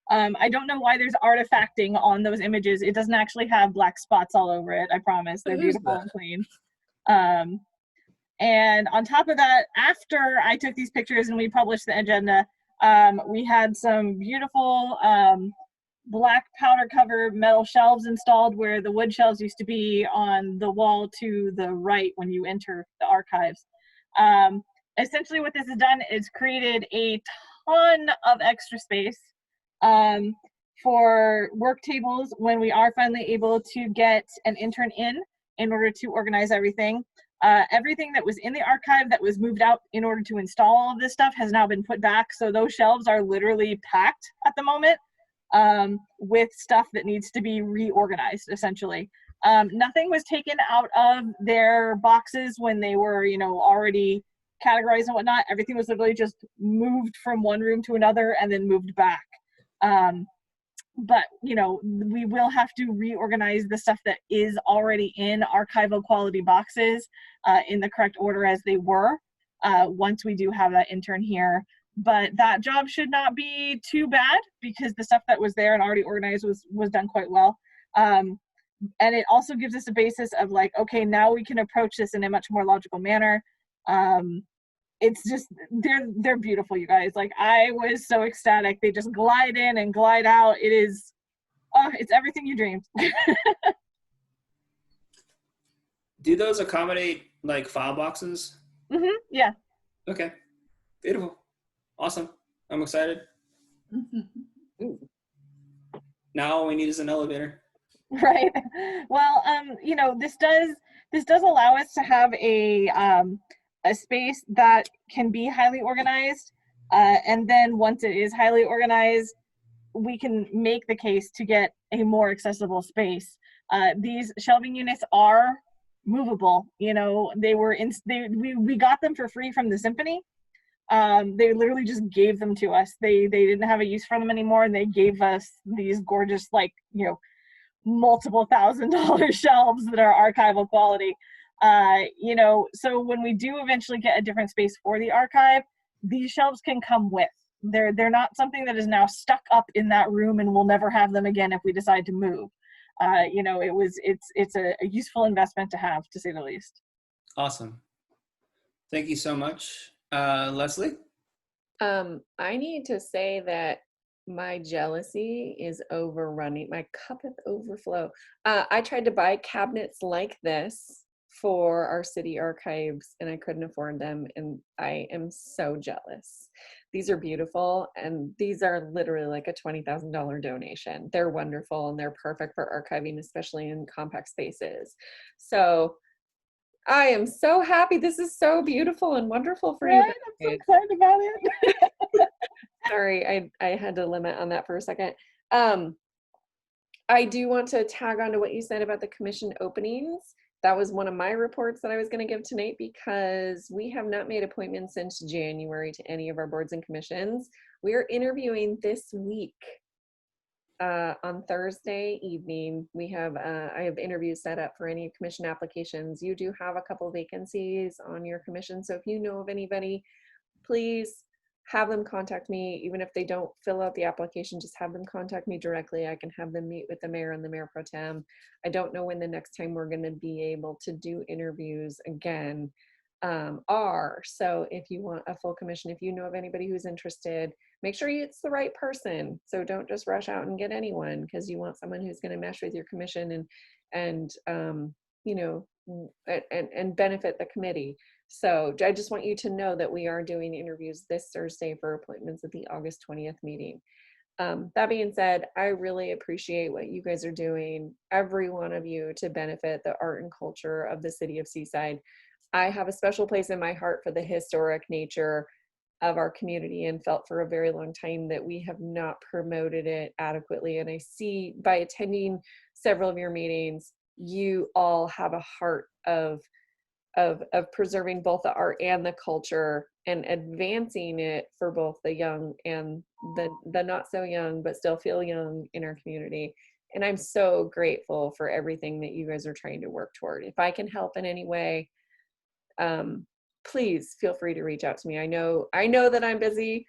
I don't know why there's artifacting on those images. It doesn't actually have black spots all over it, I promise. They're beautiful and clean. And on top of that, after I took these pictures and we published the agenda, we had some beautiful black powder cover metal shelves installed where the wood shelves used to be on the wall to the right when you enter the archives. Essentially what this has done is created a ton of extra space for work tables when we are finally able to get an intern in order to organize everything. Everything that was in the archive that was moved out in order to install all of this stuff has now been put back. So those shelves are literally packed at the moment with stuff that needs to be reorganized, essentially. Nothing was taken out of their boxes when they were, you know, already categorized and whatnot. Everything was literally just moved from one room to another and then moved back. But, you know, we will have to reorganize the stuff that is already in archival quality boxes in the correct order as they were once we do have that intern here. But that job should not be too bad because the stuff that was there and already organized was done quite well. And it also gives us a basis of like, okay, now we can approach this in a much more logical manner. It's just, they're beautiful, you guys. Like, I was so ecstatic. They just glide in and glide out. It is, it's everything you dreamed.
Do those accommodate like file boxes?
Mm-hmm, yeah.
Okay, beautiful, awesome. I'm excited. Now all we need is an elevator.
Right. Well, you know, this does allow us to have a space that can be highly organized, and then once it is highly organized, we can make the case to get a more accessible space. These shelving units are movable. You know, we got them for free from the symphony. They literally just gave them to us. They didn't have a use for them anymore, and they gave us these gorgeous, like, you know, multiple $1,000 shelves that are archival quality. You know, so when we do eventually get a different space for the archive, these shelves can come with. They're not something that is now stuck up in that room and we'll never have them again if we decide to move. You know, it's a useful investment to have, to say the least.
Awesome. Thank you so much. Leslie?
I need to say that my jealousy is overrunning. My cup hath overflow. I tried to buy cabinets like this for our city archives, and I couldn't afford them, and I am so jealous. These are beautiful, and these are literally like a $20,000 donation. They're wonderful, and they're perfect for archiving, especially in compact spaces. So I am so happy. This is so beautiful and wonderful for you
Right? I'm so
guys.
excited about it.
Sorry, I had to limit on that for a second. I do want to tag on to what you said about the commission openings. That was one of my reports that I was going to give tonight, because we have not made appointments since January to any of our boards and commissions. We are interviewing this week. On Thursday evening, we have I have interviews set up for any commission applications. You do have a couple of vacancies on your commission, so if you know of anybody, please have them contact me. Even if they don't fill out the application, just have them contact me directly. I can have them meet with the mayor and the mayor pro tem. I don't know when the next time we're going to be able to do interviews again so if you want a full commission, if you know of anybody who's interested, make sure it's the right person. So don't just rush out and get anyone, because you want someone who's going to mesh with your commission and you know, and benefit the committee. So I just want you to know that we are doing interviews this Thursday for appointments at the August 20th meeting. That being said, I really appreciate what you guys are doing, every one of you, to benefit the art and culture of the city of Seaside. I have a special place in my heart for the historic nature of our community, and felt for a very long time that we have not promoted it adequately. And I see by attending several of your meetings, you all have a heart of preserving both the art and the culture and advancing it for both the young and the not so young, but still feel young in our community. And I'm so grateful for everything that you guys are trying to work toward. If I can help in any way, please feel free to reach out to me. I know that I'm busy.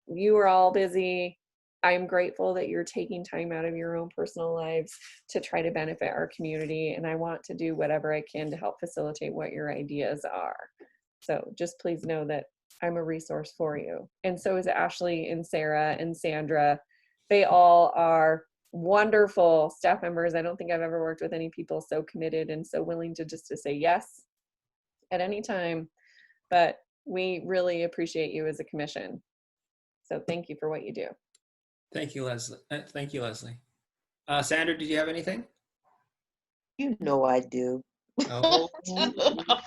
You are all busy. I'm grateful that you're taking time out of your own personal lives to try to benefit our community. And I want to do whatever I can to help facilitate what your ideas are. So just please know that I'm a resource for you. And so is Ashley and Sarah and Sandra. They all are wonderful staff members. I don't think I've ever worked with any people so committed and so willing to say yes at any time. But we really appreciate you as a commission. So thank you for what you do.
Thank you, Leslie. Thank you, Leslie. Sandra, did you have anything?
You know I do.
Oh,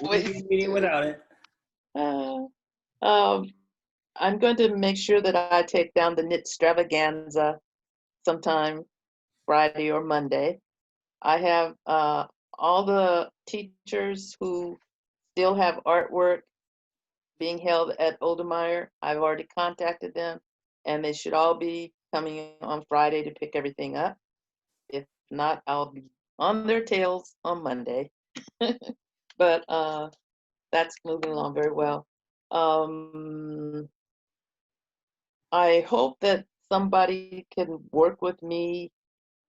meeting without it.
I'm going to make sure that I take down the knit extravaganza sometime Friday or Monday. I have all the teachers who still have artwork being held at Oldemeyer. I've already contacted them, and they should all be coming on Friday to pick everything up. If not, I'll be on their tails on Monday. But that's moving along very well. I hope that somebody can work with me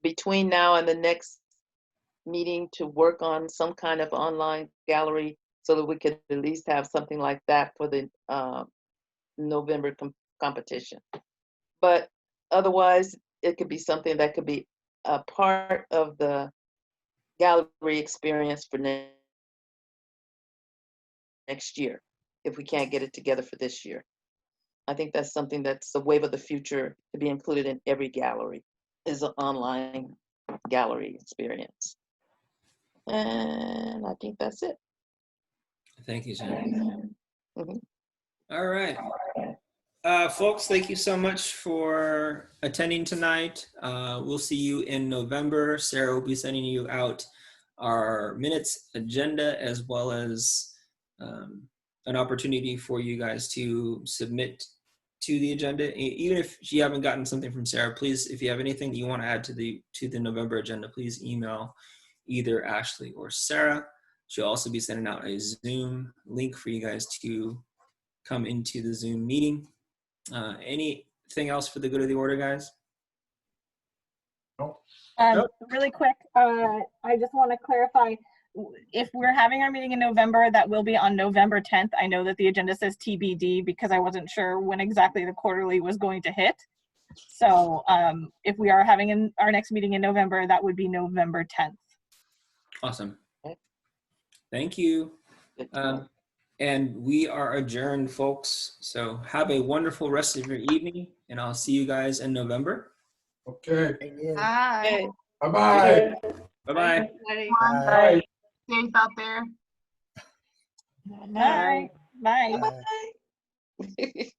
between now and the next meeting to work on some kind of online gallery, so that we could at least have something like that for the November competition. But otherwise, it could be something that could be a part of the gallery experience for next year, if we can't get it together for this year. I think that's something that's the wave of the future, to be included in every gallery, is an online gallery experience. And I think that's it.
Thank you, Sandra.
Mhm.
All right. Folks, thank you so much for attending tonight. We'll see you in November. Sarah will be sending you out our minutes agenda, as well as an opportunity for you guys to submit to the agenda. Even if you haven't gotten something from Sarah, please, if you have anything that you want to add to the November agenda, please email either Ashley or Sarah. She'll also be sending out a Zoom link for you guys to come into the Zoom meeting. Anything else for the good of the order, guys?
Nope.
Really quick, I just want to clarify, if we're having our meeting in November, that will be on November 10th. I know that the agenda says TBD because I wasn't sure when exactly the quarterly was going to hit. So if we are having our next meeting in November, that would be November 10th.
Awesome. Thank you.
Good to know.
And we are adjourned, folks. So have a wonderful rest of your evening, and I'll see you guys in November.
Okay.
Very good.
Bye.
Okay.
Bye-bye.
Bye-bye.
Bye.
Bye.
Safe out there.
Bye. Bye.
Bye.
Bye.